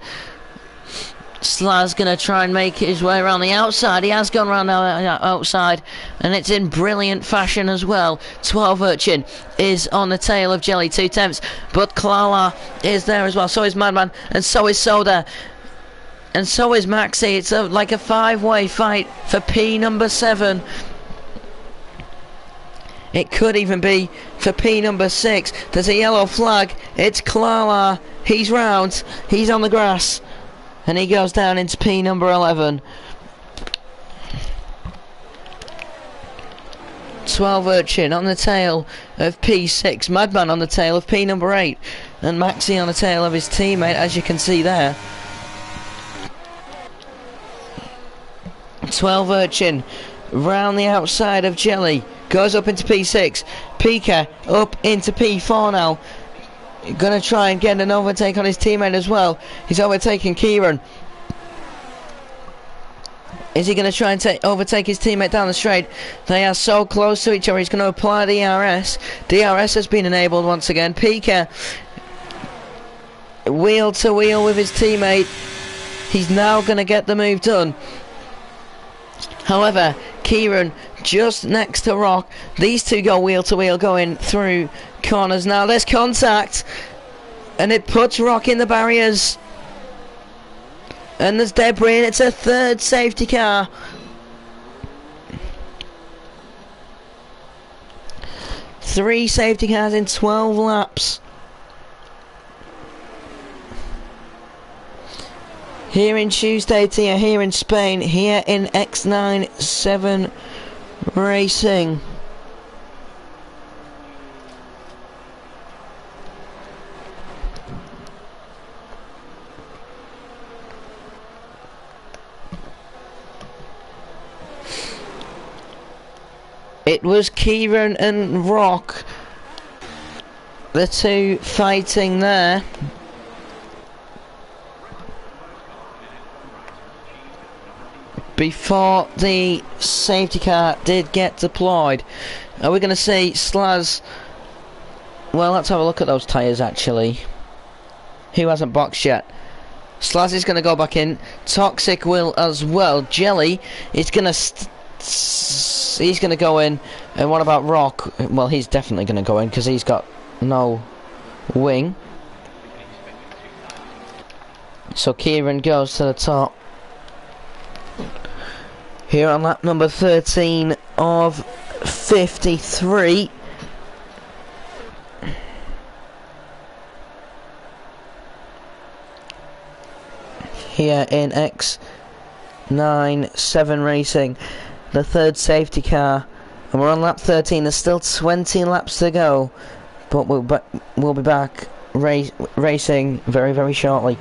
Slaz going to try and make his way around the outside. He has gone around the outside, and it's in brilliant fashion as well. 12 Urchin is on the tail of Jelly, 2 tenths, but Clara is there as well. So is Madman, and so is Soda, and so is Maxi. It's like a 5-way fight for P number 7. It could even be for P number 6. There's a yellow flag. It's Clara. He's round. He's on the grass. And he goes down into P number 11. 12 Urchin on the tail of P6. Madman on the tail of P number 8. And Maxi on the tail of his teammate, as you can see there. 12 Urchin round the outside of Jelly. Goes up into P6. Pika up into P4 now. Gonna try and get an overtake on his teammate as well. He's overtaking Kieran. Is he going to try and overtake his teammate down the straight? They are so close to each other. He's going to apply DRS. DRS has been enabled once again. Pika wheel to wheel with his teammate. He's now going to get the move done. However, Kieran just next to Rock. These two go wheel to wheel going through corners now. There's contact, and it puts Rock in the barriers. And there's debris, and it's a third safety car. Three safety cars in 12 laps. Here in Tuesday tier, here in Spain, here in X97 Racing. It was Kieran and Rock, the two fighting there. Before the safety car did get deployed. Are we going to see Slaz? Well, let's have a look at those tyres actually. Who hasn't boxed yet? Slaz is going to go back in. Toxic will as well. Jelly is going to he's going to go in. And what about Rock? Well, he's definitely going to go in because he's got no wing. So Kieran goes to the top. Here on lap number 13 of 53. Here in X97 Racing, the third safety car, and we're on lap 13. There's still 20 laps to go, but we'll be back racing very, very shortly.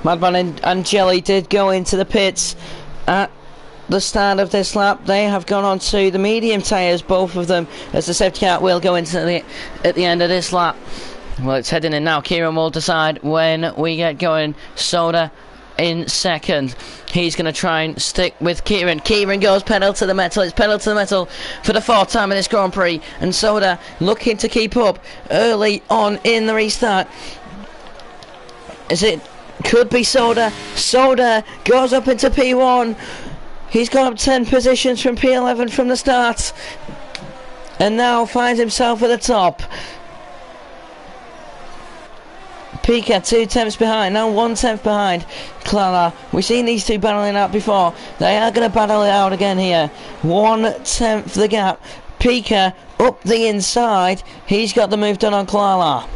Madman and Jelly did go into the pits at the start of this lap. They have gone on to the medium tyres, both of them, as the safety car will go into at the end of this lap. Well, it's heading in now. Kieran will decide when we get going. Soda in second. He's going to try and stick with Kieran. Kieran goes pedal to the metal. It's pedal to the metal for the 4th time in this Grand Prix. And Soda looking to keep up early on in the restart. Could be Soda. Soda goes up into P1. He's gone up 10 positions from P11 from the start. And now finds himself at the top. Pika 2 tenths behind, now 1 tenth behind Clara. We've seen these two battling out before. They are going to battle it out again here. 1 tenth the gap. Pika up the inside. He's got the move done on Clara.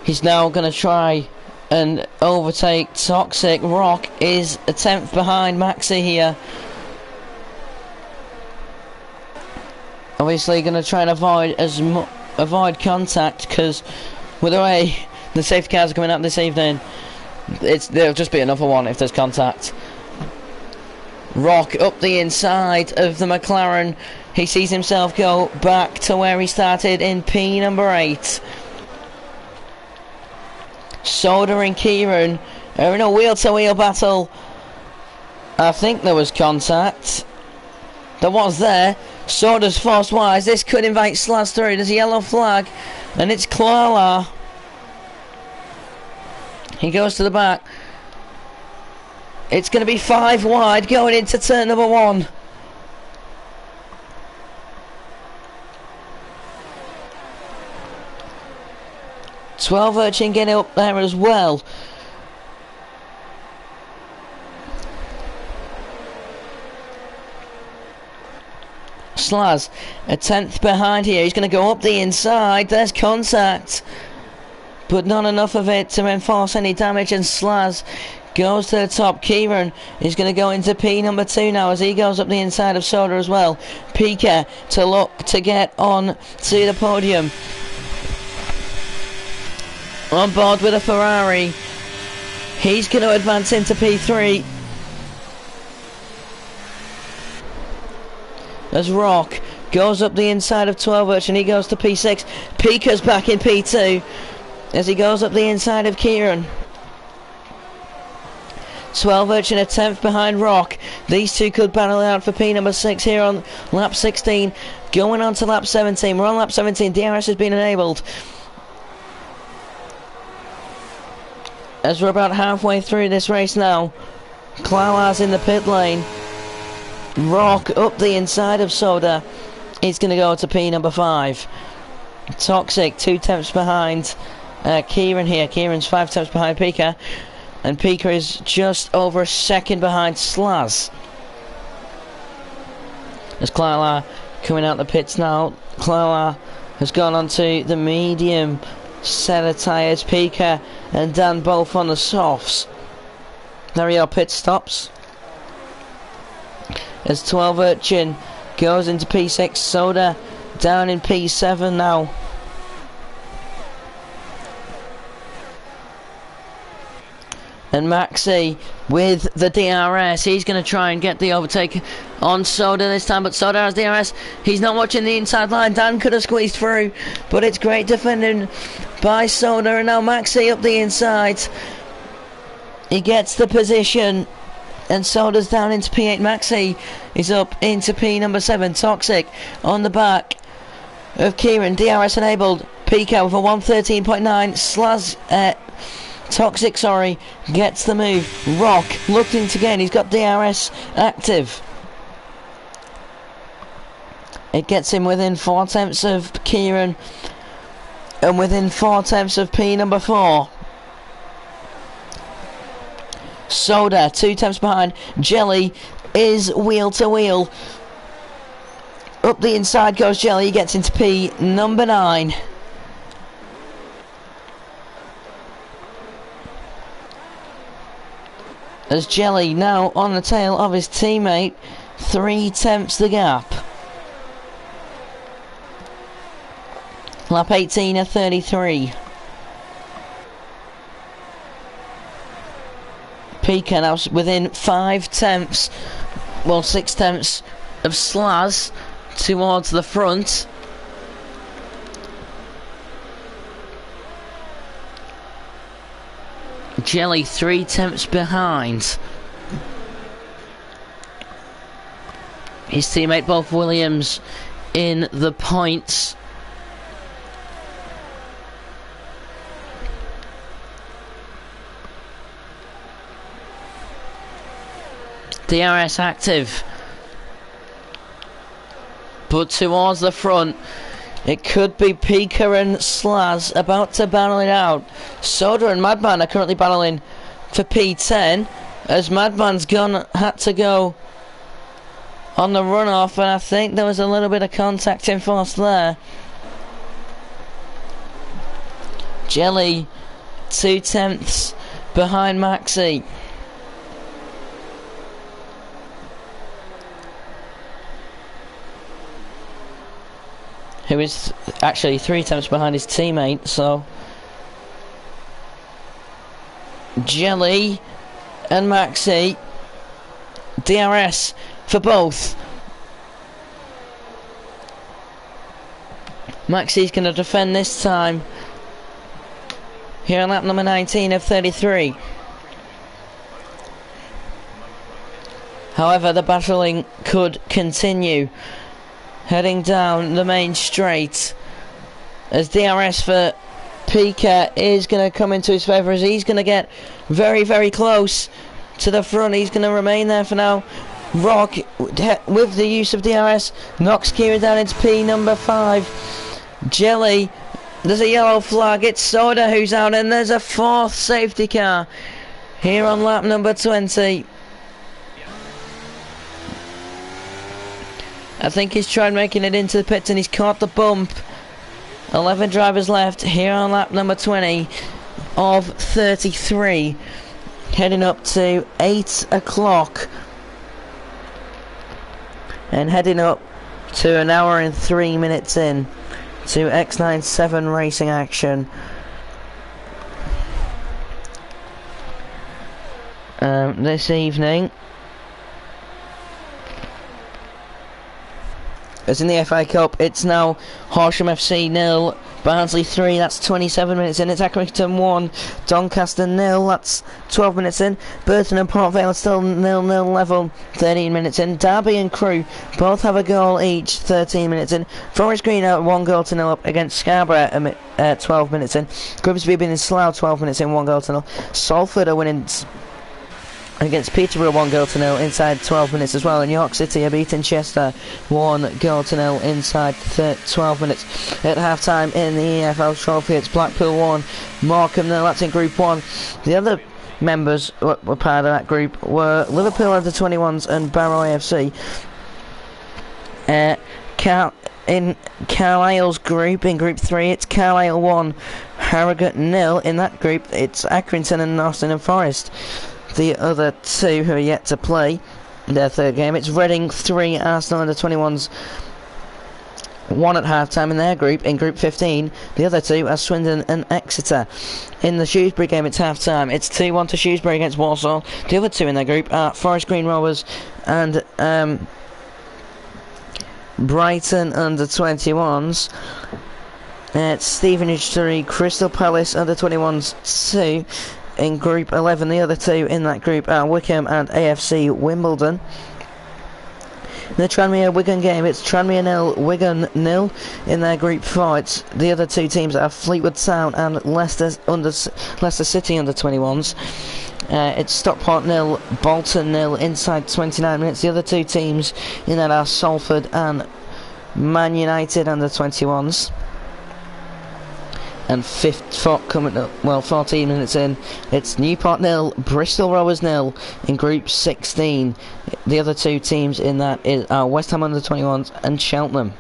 He's now going to try and overtake Toxic. Rock is a tenth behind Maxi here. Obviously going to try and avoid contact, because with the way the safety cars are coming up this evening, there'll just be another one if there's contact. Rock up the inside of the McLaren. He sees himself go back to where he started in P number 8. Soda and Kieran are in a wheel-to-wheel battle. I think there was contact. There was there. Soda's forced wise. This could invite Slaz through. There's a yellow flag, and it's Klala. He goes to the back. It's going to be 5 wide going into turn number 1. Twelve Urchin getting up there as well. Slaz a tenth behind here. He's going to go up the inside. There's contact, but not enough of it to enforce any damage, and Slaz goes to the top. Kieran is going to go into P number 2 now as he goes up the inside of Soda as well. Pika to look to get on to the podium. On board with a Ferrari. He's going to advance into P3. As Rock goes up the inside of 12 Urchin, he goes to P6. Pika's back in P2 as he goes up the inside of Kieran. 12 Urchin a tenth behind Rock. These two could battle out for P number 6 here on lap 16. Going on to lap 17. We're on lap 17. DRS has been enabled. As we're about halfway through this race now, Klawa's in the pit lane. Rock up the inside of Soda. He's going to go to P number 5. Toxic 2 tenths behind Kieran here. Kieran's 5 tenths behind Pika, and Pika is just over a second behind Slaz. As Clara coming out the pits now. Clara has gone onto the medium set of tyres. Pika and Dan both on the softs. There we are, pit stops. As 12 Urchin goes into P6, Soda down in P7 now. And Maxi with the DRS, he's going to try and get the overtake on Soda this time, but Soda has DRS. He's not watching the inside line. Dan could have squeezed through, but it's great defending by Soda, and now Maxi up the inside. He gets the position, and Soda's down into P8. Maxi is up into P number 7. Toxic on the back of Kieran. DRS enabled. Pika with a 113.9. Slaz, Toxic, sorry, gets the move. Rock looking to gain. He's got DRS active. It gets him within 4 tenths of Kieran and within 4 tenths of P number 4. Soda 2 tenths behind. Jelly is wheel to wheel. Up the inside goes Jelly. He gets into P number 9. As Jelly now on the tail of his teammate. 3 tenths the gap. Lap 18 at 33. Pika now within 5 tenths, well 6 tenths of Slaz towards the front. Jelly 3/10 behind. His teammate Bob Williams in the points. DRS active, but towards the front it could be Pika and Slaz about to battle it out. Soda and Madman are currently battling for P10 as Madman's had to go on the runoff, and I think there was a little bit of contact enforced there. Jelly 2/10 behind Maxi. Who is actually 3/10 behind his teammate, so Jelly and Maxi, DRS for both. Maxi's going to defend this time here on lap number 19 of 33. However, the battling could continue heading down the main straight as DRS for Pika is going to come into his favour as he's going to get very, very close to the front. He's going to remain there for now. Rock, with the use of DRS, knocks Kieran down into P number 5. Jelly, there's a yellow flag. It's Soda who's out, and there's a 4th safety car here on lap number 20. I think he's tried making it into the pits and he's caught the bump. 11 drivers left here on lap number 20 of 33. Heading up to 8 o'clock. And heading up to an hour and 3 minutes in to X97 racing action. This evening, as in the FA Cup, it's now Horsham FC 0, Barnsley 3, that's 27 minutes in. It's Accrington 1, Doncaster 0, that's 12 minutes in. Burton and Port Vale are still 0-0 level, 13 minutes in. Derby and Crewe both have a goal each, 13 minutes in. Forest Green are 1-0 up against Scarborough, 12 minutes in. Grimsby beating Slough, 12 minutes in, 1-0. Salford are winning against Peterborough 1-0 inside 12 minutes as well, and York City are beating Chester 1-0 inside 12 minutes. At half time in the EFL Trophy, it's Blackpool 1, Morecambe 0, that's in Group 1. The other members were part of that group were Liverpool under 21s and Barrow AFC. In Carlisle's group, in Group 3, it's Carlisle 1, Harrogate 0. In that group, it's Accrington and Nottingham Forest. The other two who are yet to play their third game, it's Reading 3, Arsenal under 21s 1 at half time in their group. In Group 15, the other two are Swindon and Exeter. In the Shrewsbury game, it's half time, it's 2-1 to Shrewsbury against Walsall. The other two in their group are Forest Green Rovers and Brighton under 21s. It's Stevenage 3, Crystal Palace under 21s 2. In Group 11, the other two in that group are Wickham and AFC Wimbledon. The Tranmere Wigan game, it's Tranmere 0, Wigan 0. In their Group 4, it's the other two teams are Fleetwood Town and Leicester City under 21s. It's Stockport 0, Bolton 0 inside 29 minutes. The other two teams in that are Salford and Man United under 21s. And coming up, 14 minutes in, it's Newport 0, Bristol Rovers 0 in Group 16. The other two teams in that are West Ham under 21s and Cheltenham.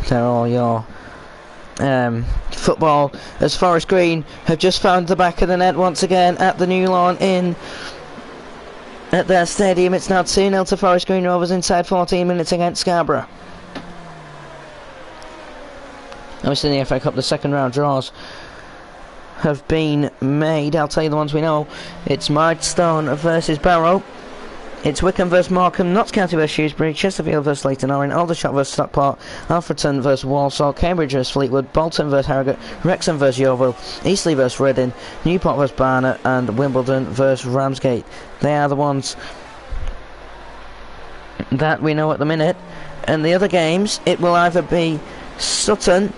They're all your football, as Forest Green have just found the back of the net once again at the New Lawn Inn. At their stadium, it's now 2-0 to Forest Green Rovers inside 14 minutes against Scarborough. Obviously in the FA Cup, the second round draws have been made. I'll tell you the ones we know. It's Maidstone versus Barrow. It's Wickham vs Markham, Notts County vs Shrewsbury, Chesterfield vs Leighton Orient, Aldershot vs Stockport, Alfreton vs Walsall, Cambridge vs Fleetwood, Bolton vs Harrogate, Wrexham vs Yeovil, Eastleigh vs Reading, Newport vs Barnet, and Wimbledon vs Ramsgate. They are the ones that we know at the minute. And the other games, it will either be Sutton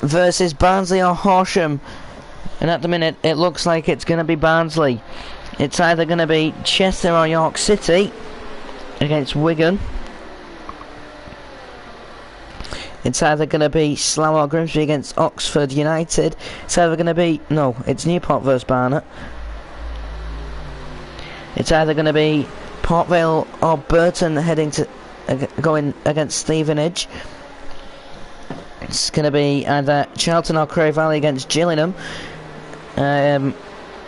versus Barnsley or Horsham. And at the minute, it looks like it's going to be Barnsley. It's either going to be Chester or York City against Wigan. It's either going to be Slough or Grimsby against Oxford United. It's either going to be... No, it's Newport versus Barnet. It's either going to be Port Vale or Burton heading to... going against Stevenage. It's going to be either Charlton or Cray Valley against Gillingham.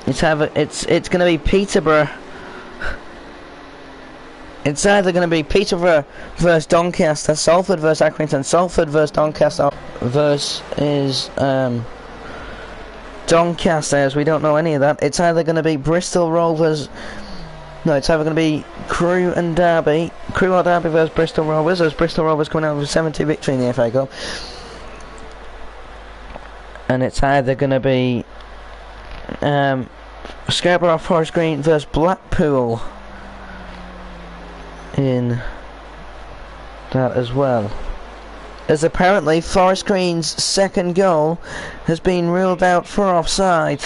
It's going to be Peterborough. It's either going to be Peterborough versus Doncaster, Salford versus Accrington, Salford versus Doncaster versus Doncaster, as we don't know any of that. It's either going to be Bristol Rovers. No, it's either going to be Crewe and Derby. Crewe or Derby versus Bristol Rovers, as Bristol Rovers coming out with a 7-2 victory in the FA Cup. And it's either going to be Scarborough Forest Green versus Blackpool in that as well. As apparently Forest Green's second goal has been ruled out for offside.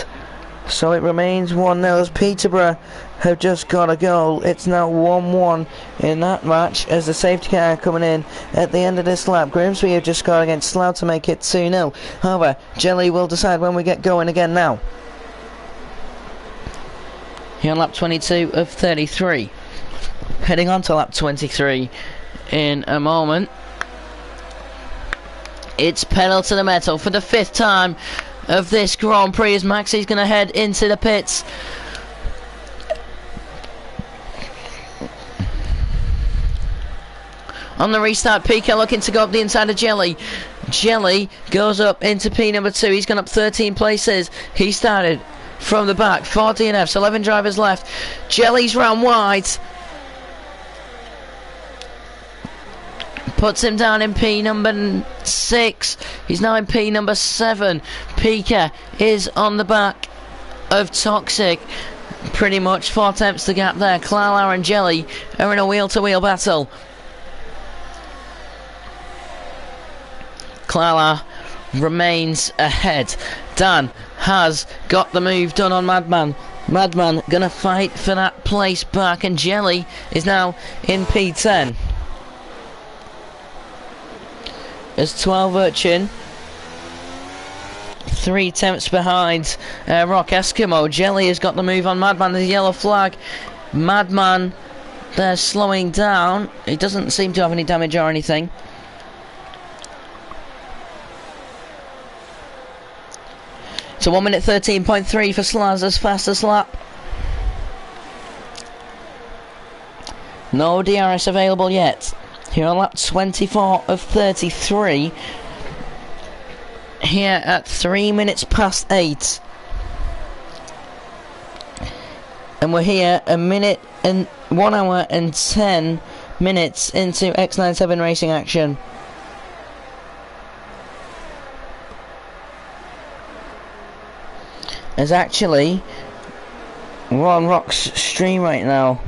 So it remains 1-0 as Peterborough have just got a goal. It's now 1-1 in that match as the safety car coming in at the end of this lap. Grimsby have just scored against Slough to make it 2-0. However, Jelly will decide when we get going again now. Here on lap 22 of 33. Heading on to lap 23 in a moment. It's pedal to the metal for the 5th time of this Grand Prix as Maxi's going to head into the pits. On the restart, Pico looking to go up the inside of Jelly. Jelly goes up into P number 2. He's gone up 13 places. He started from the back, 4 DNFs, 11 drivers left. Jelly's round wide. Puts him down in P number 6. He's now in P number 7. Pika is on the back of Toxic. Pretty much 4 attempts to gap there. Klarla and Jelly are in a wheel-to-wheel battle. Klarla remains ahead. Dan has got the move done on Madman. Madman gonna fight for that place back, and Jelly is now in P10. As 12 Urchin 3 attempts behind Rock Eskimo. Jelly has got the move on Madman. The yellow flag. Madman, they're slowing down. He doesn't seem to have any damage or anything. So 1 minute 13.3 for Slaz's fastest lap. No DRS available yet. Here on lap 24 of 33. Here at 3 minutes past 8. And we're here a minute and 1 hour and 10 minutes into X97 racing action. As actually, we're on Rock's stream right now.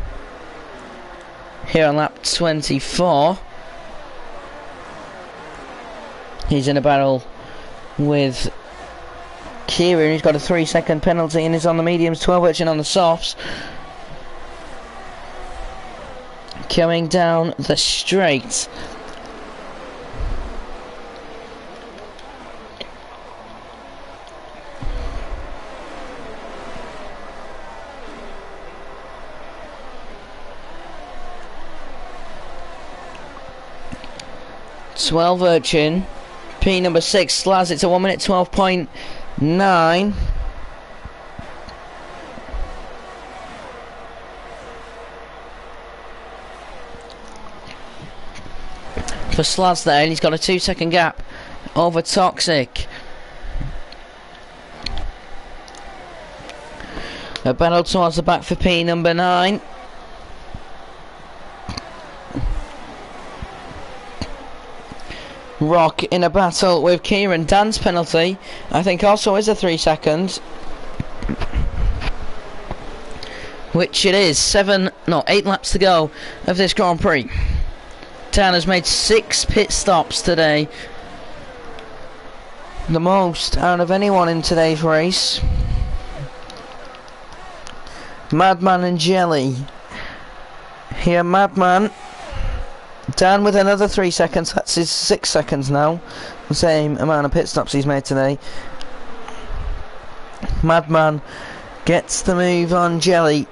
Here on lap 24. He's in a battle with Kieran. He's got a 3-second penalty and is on the mediums, 12 Urchin on the softs. Coming down the straight. Twelve Urchin, P number 6, Slaz, it's a 1 minute 12.9. For Slaz there, and he's got a 2-second gap over Toxic. A battle towards the back for P number 9. Rock in a battle with Kieran. Dan's penalty, I think, also is a 3 seconds. Which it is. 8 laps to go of this Grand Prix. Dan has made 6 pit stops today. The most out of anyone in today's race. Madman and Jelly. Here, Madman. Dan with another 3 seconds. That's his 6 seconds now. The same amount of pit stops he's made today. Madman gets the move on Jelly.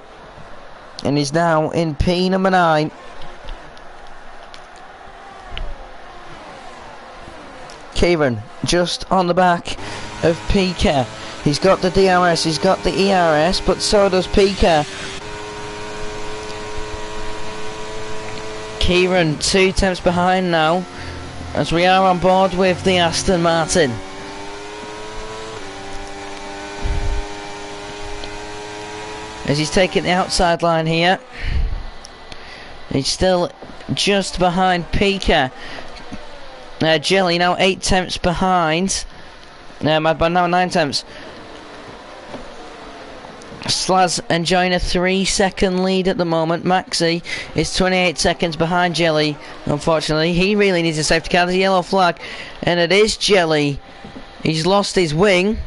And he's now in P number 9. Kieran just on the back of Pika. He's got the DRS, he's got the ERS, but so does Pika. Kieran 2 tenths behind now, as we are on board with the Aston Martin. As he's taking the outside line here. He's still just behind Pika. Jelly now 8 tenths behind. Madman now 9 tenths. Slaz enjoying a 3 second lead at the moment. Maxi is 28 seconds behind Jelly. Unfortunately, he really needs a safety car. There's a yellow flag, and it is Jelly. He's lost his wing.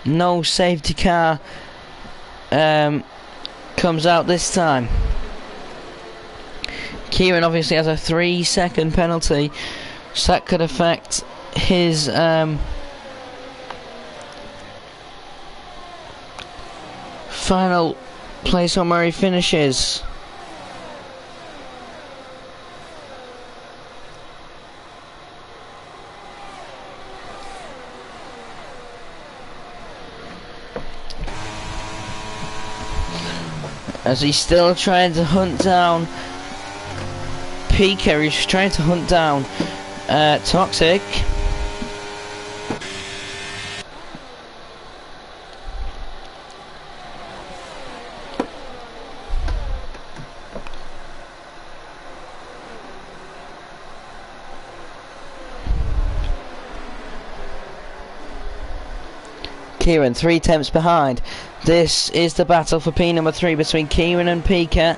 No safety car comes out this time. Kieran obviously has a 3 second penalty, so that could affect his final place on where he finishes. As he's still trying to hunt down Pika, he's trying to hunt down Toxic. Kieran 3 tenths behind. This is the battle for P number 3 between Kieran and Pika.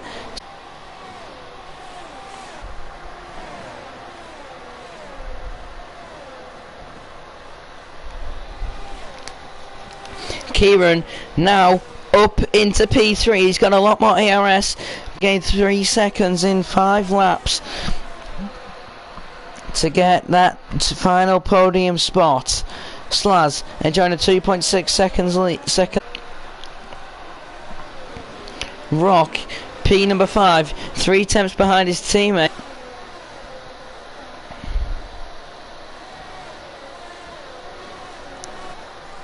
Kieran now up into P3. He's got a lot more ARS. Gained 3 seconds in 5 laps to get that final podium spot. Slaz enjoying a 2.6 seconds lead. Rock, P number 5, 3 tenths behind his teammate.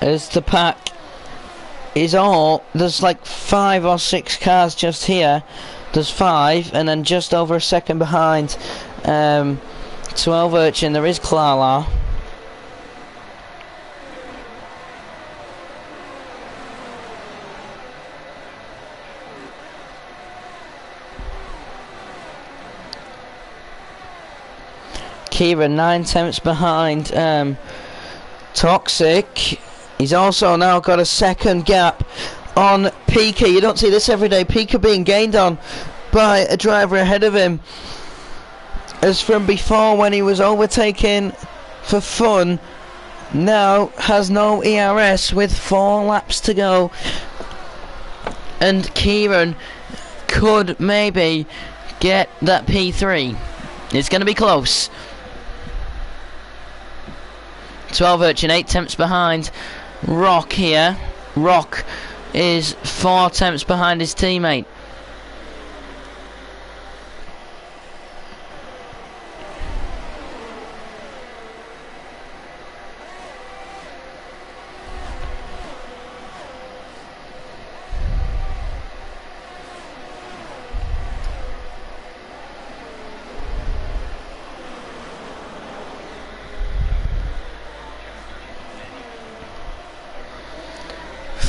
As the pack is all, there's like 5 or 6 cars just here. There's 5, and then just over a second behind 12 Urchin, there is Klala. Kieran 9 tenths behind Toxic. He's also now got a second gap on Pika. You don't see this every day. Pika being gained on by a driver ahead of him, as from before when he was overtaken for fun, now has no ERS with 4 laps to go, and Kieran could maybe get that P3. It's going to be close. 12 Urchin 8 tenths behind Rock here. Rock is 4 tenths behind his teammate.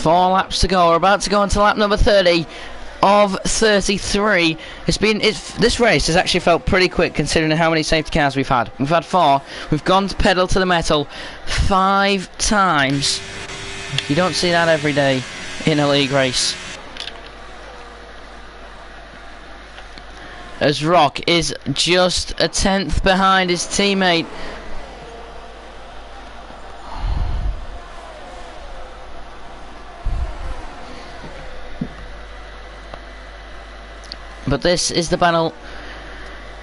Four laps to go. We're about to go into lap number 30 of 33. This race has actually felt pretty quick considering how many safety cars we've had. We've had 4. We've gone pedal to the metal 5 times. You don't see that every day in a league race. As Rock is just a 10th behind his teammate. But this is the battle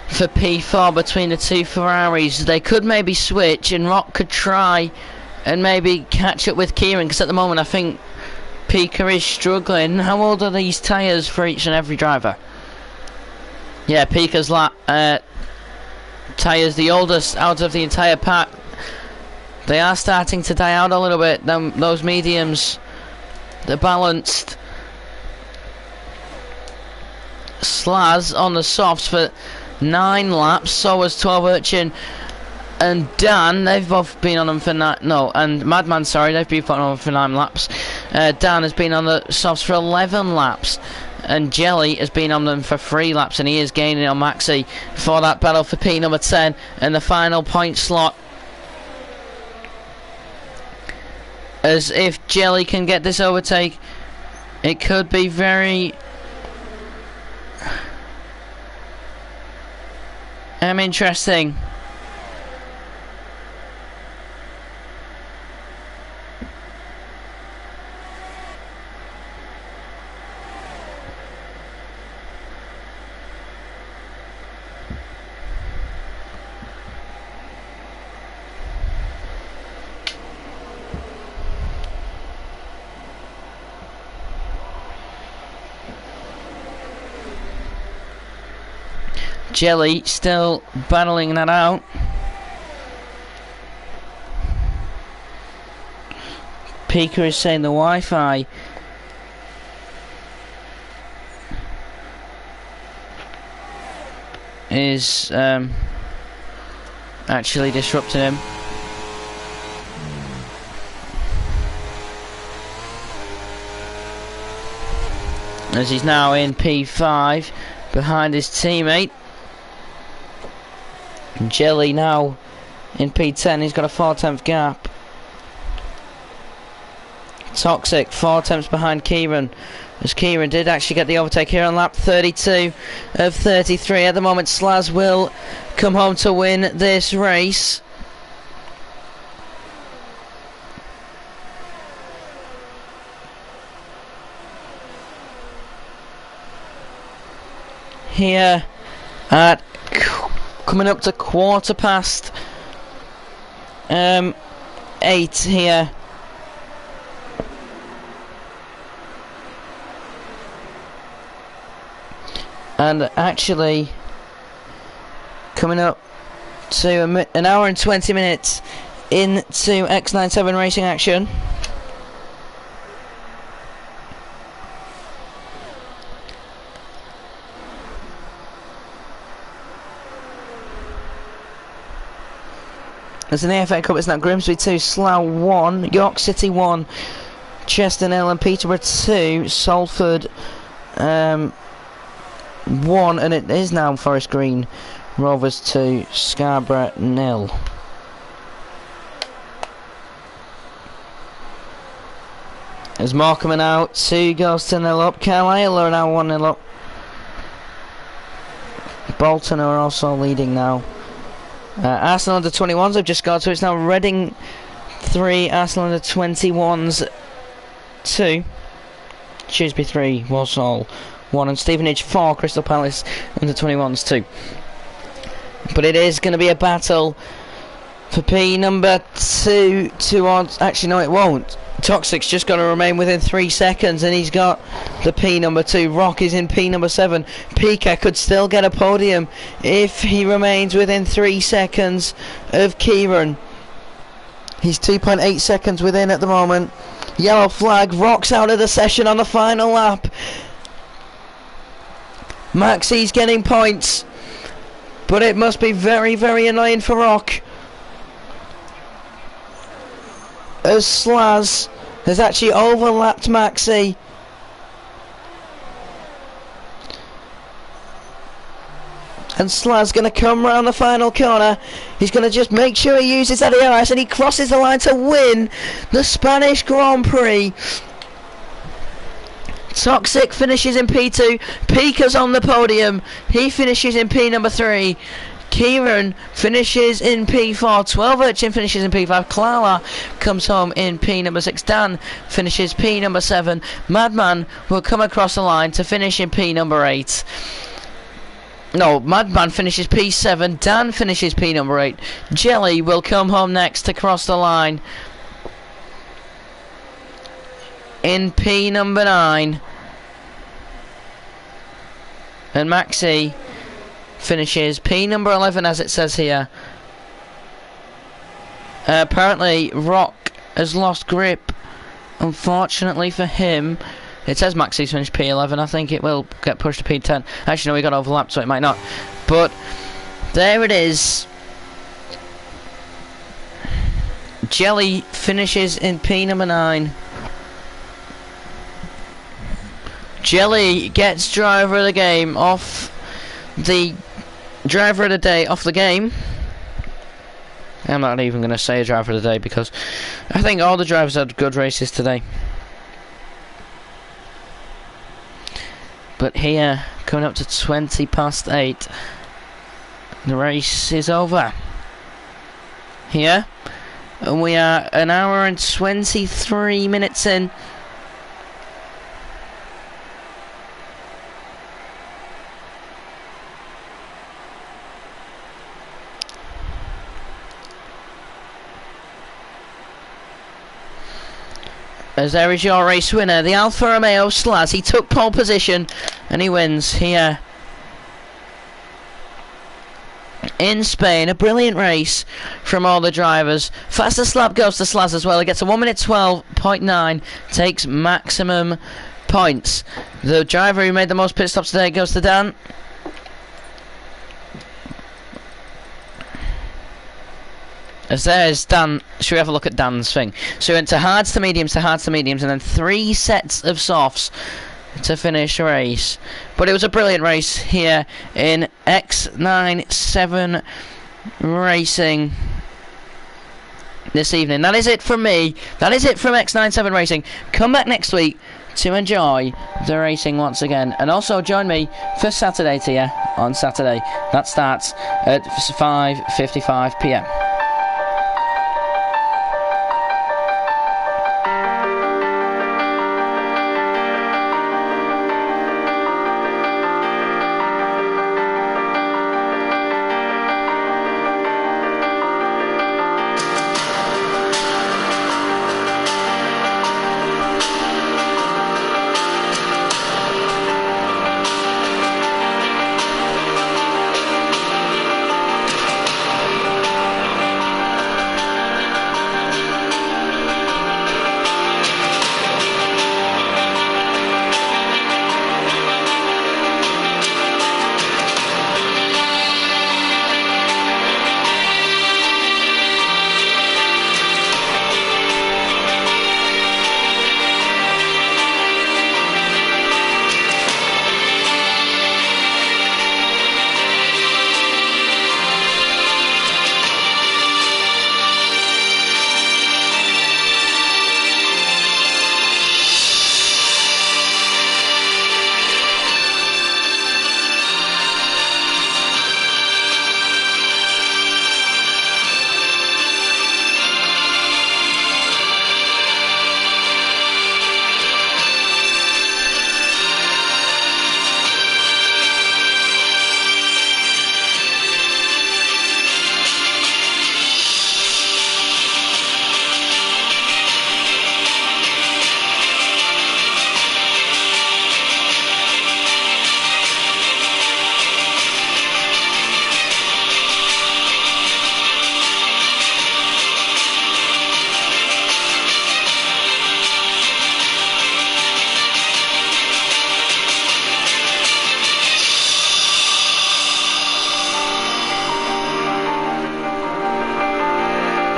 for P4 between the 2 Ferraris. They could maybe switch and Rock could try and maybe catch up with Kieran, because at the moment I think Pika is struggling. How old are these tyres for each and every driver? Yeah, Pika's tyres, the oldest out of the entire pack. They are starting to die out a little bit. Those mediums, they're balanced. Slaz on the softs for 9 laps, so was 12 Urchin and Dan. They've both been on them for and Madman, sorry, they've been on them for 9 laps. Dan has been on the softs for 11 laps, and Jelly has been on them for 3 laps, and he is gaining on Maxi for that battle for P number 10 and the final point slot. As if Jelly can get this overtake, it could be very interesting. Jelly still battling that out. Pika is saying the Wi-Fi is actually disrupting him. As he's now in P5 behind his teammate. Jelly now in P10, he's got a 4-tenth gap. Toxic 4 tenths behind Kieran, as Kieran did actually get the overtake here on lap 32 of 33. At the moment Slaz will come home to win this race. Here at coming up to 8 here. And actually coming up to an hour and 20 minutes into X97 racing action. As in the FA Cup, it's now Grimsby 2, Slough 1, York City 1, Chester 0 and Peterborough 2, Salford 1, and it is now Forest Green Rovers 2, Scarborough 0. As more coming out, 2 goes to 0 up, Carlisle are now 1-0 up. Bolton are also leading now. Arsenal under 21s have just scored, so it's now Reading 3, Arsenal under 21s 2, Shrewsbury 3, Walsall 1, and Stevenage 4, Crystal Palace under 21s 2. But it is going to be a battle for P number 2 towards. Actually, no, it won't. Toxic's just got to remain within 3 seconds, and he's got the P number 2. Rock is in P number 7. Pika could still get a podium if he remains within 3 seconds of Kieran. He's 2.8 seconds within at the moment. Yellow flag. Rock's out of the session on the final lap. Maxi's getting points, but it must be very, very annoying for Rock, as Slaz has actually overlapped Maxi. and Slaz going to come round the final corner. He's going to just make sure he uses that ERS, and he crosses the line to win the Spanish Grand Prix. Toxic finishes in P2. Pika's on the podium. He finishes in P number 3. Kieran finishes in P4. 12 Urchin finishes in P5. Clara comes home in P number 6. Dan finishes P number 7. Madman will come across the line to finish in P number 8. No, Madman finishes P7. Dan finishes P number 8. Jelly will come home next to cross the line in P number 9. And Maxi finishes P number 11, as it says here. Apparently Rock has lost grip, unfortunately for him. It says Maxi's finished P11. I think it will get pushed to P10. Actually no, we got overlapped, so it might not. But there it is. Jelly finishes in P number 9. Jelly gets driver of the game off the driver of the day off the game. I'm not even going to say driver of the day because I think all the drivers had good races today. But here, coming up to 20 past 8, the race is over. Here, and we are an hour and 23 minutes in. As there is your race winner, the Alfa Romeo Slaz. He took pole position and he wins here in Spain. A brilliant race from all the drivers. Fastest lap goes to Slaz as well. He gets a 1 minute 12.9, takes maximum points. The driver who made the most pit stops today goes to Dan. As there's Dan, should we have a look at Dan's thing? So we went to hards to mediums to hards to mediums, and then 3 sets of softs to finish the race. But it was a brilliant race here in X97 Racing this evening. That is it from me. That is it from X97 Racing. Come back next week to enjoy the racing once again, and also join me for Saturday to you on Saturday. That starts at 5:55 p.m.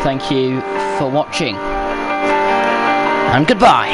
Thank you for watching, and goodbye.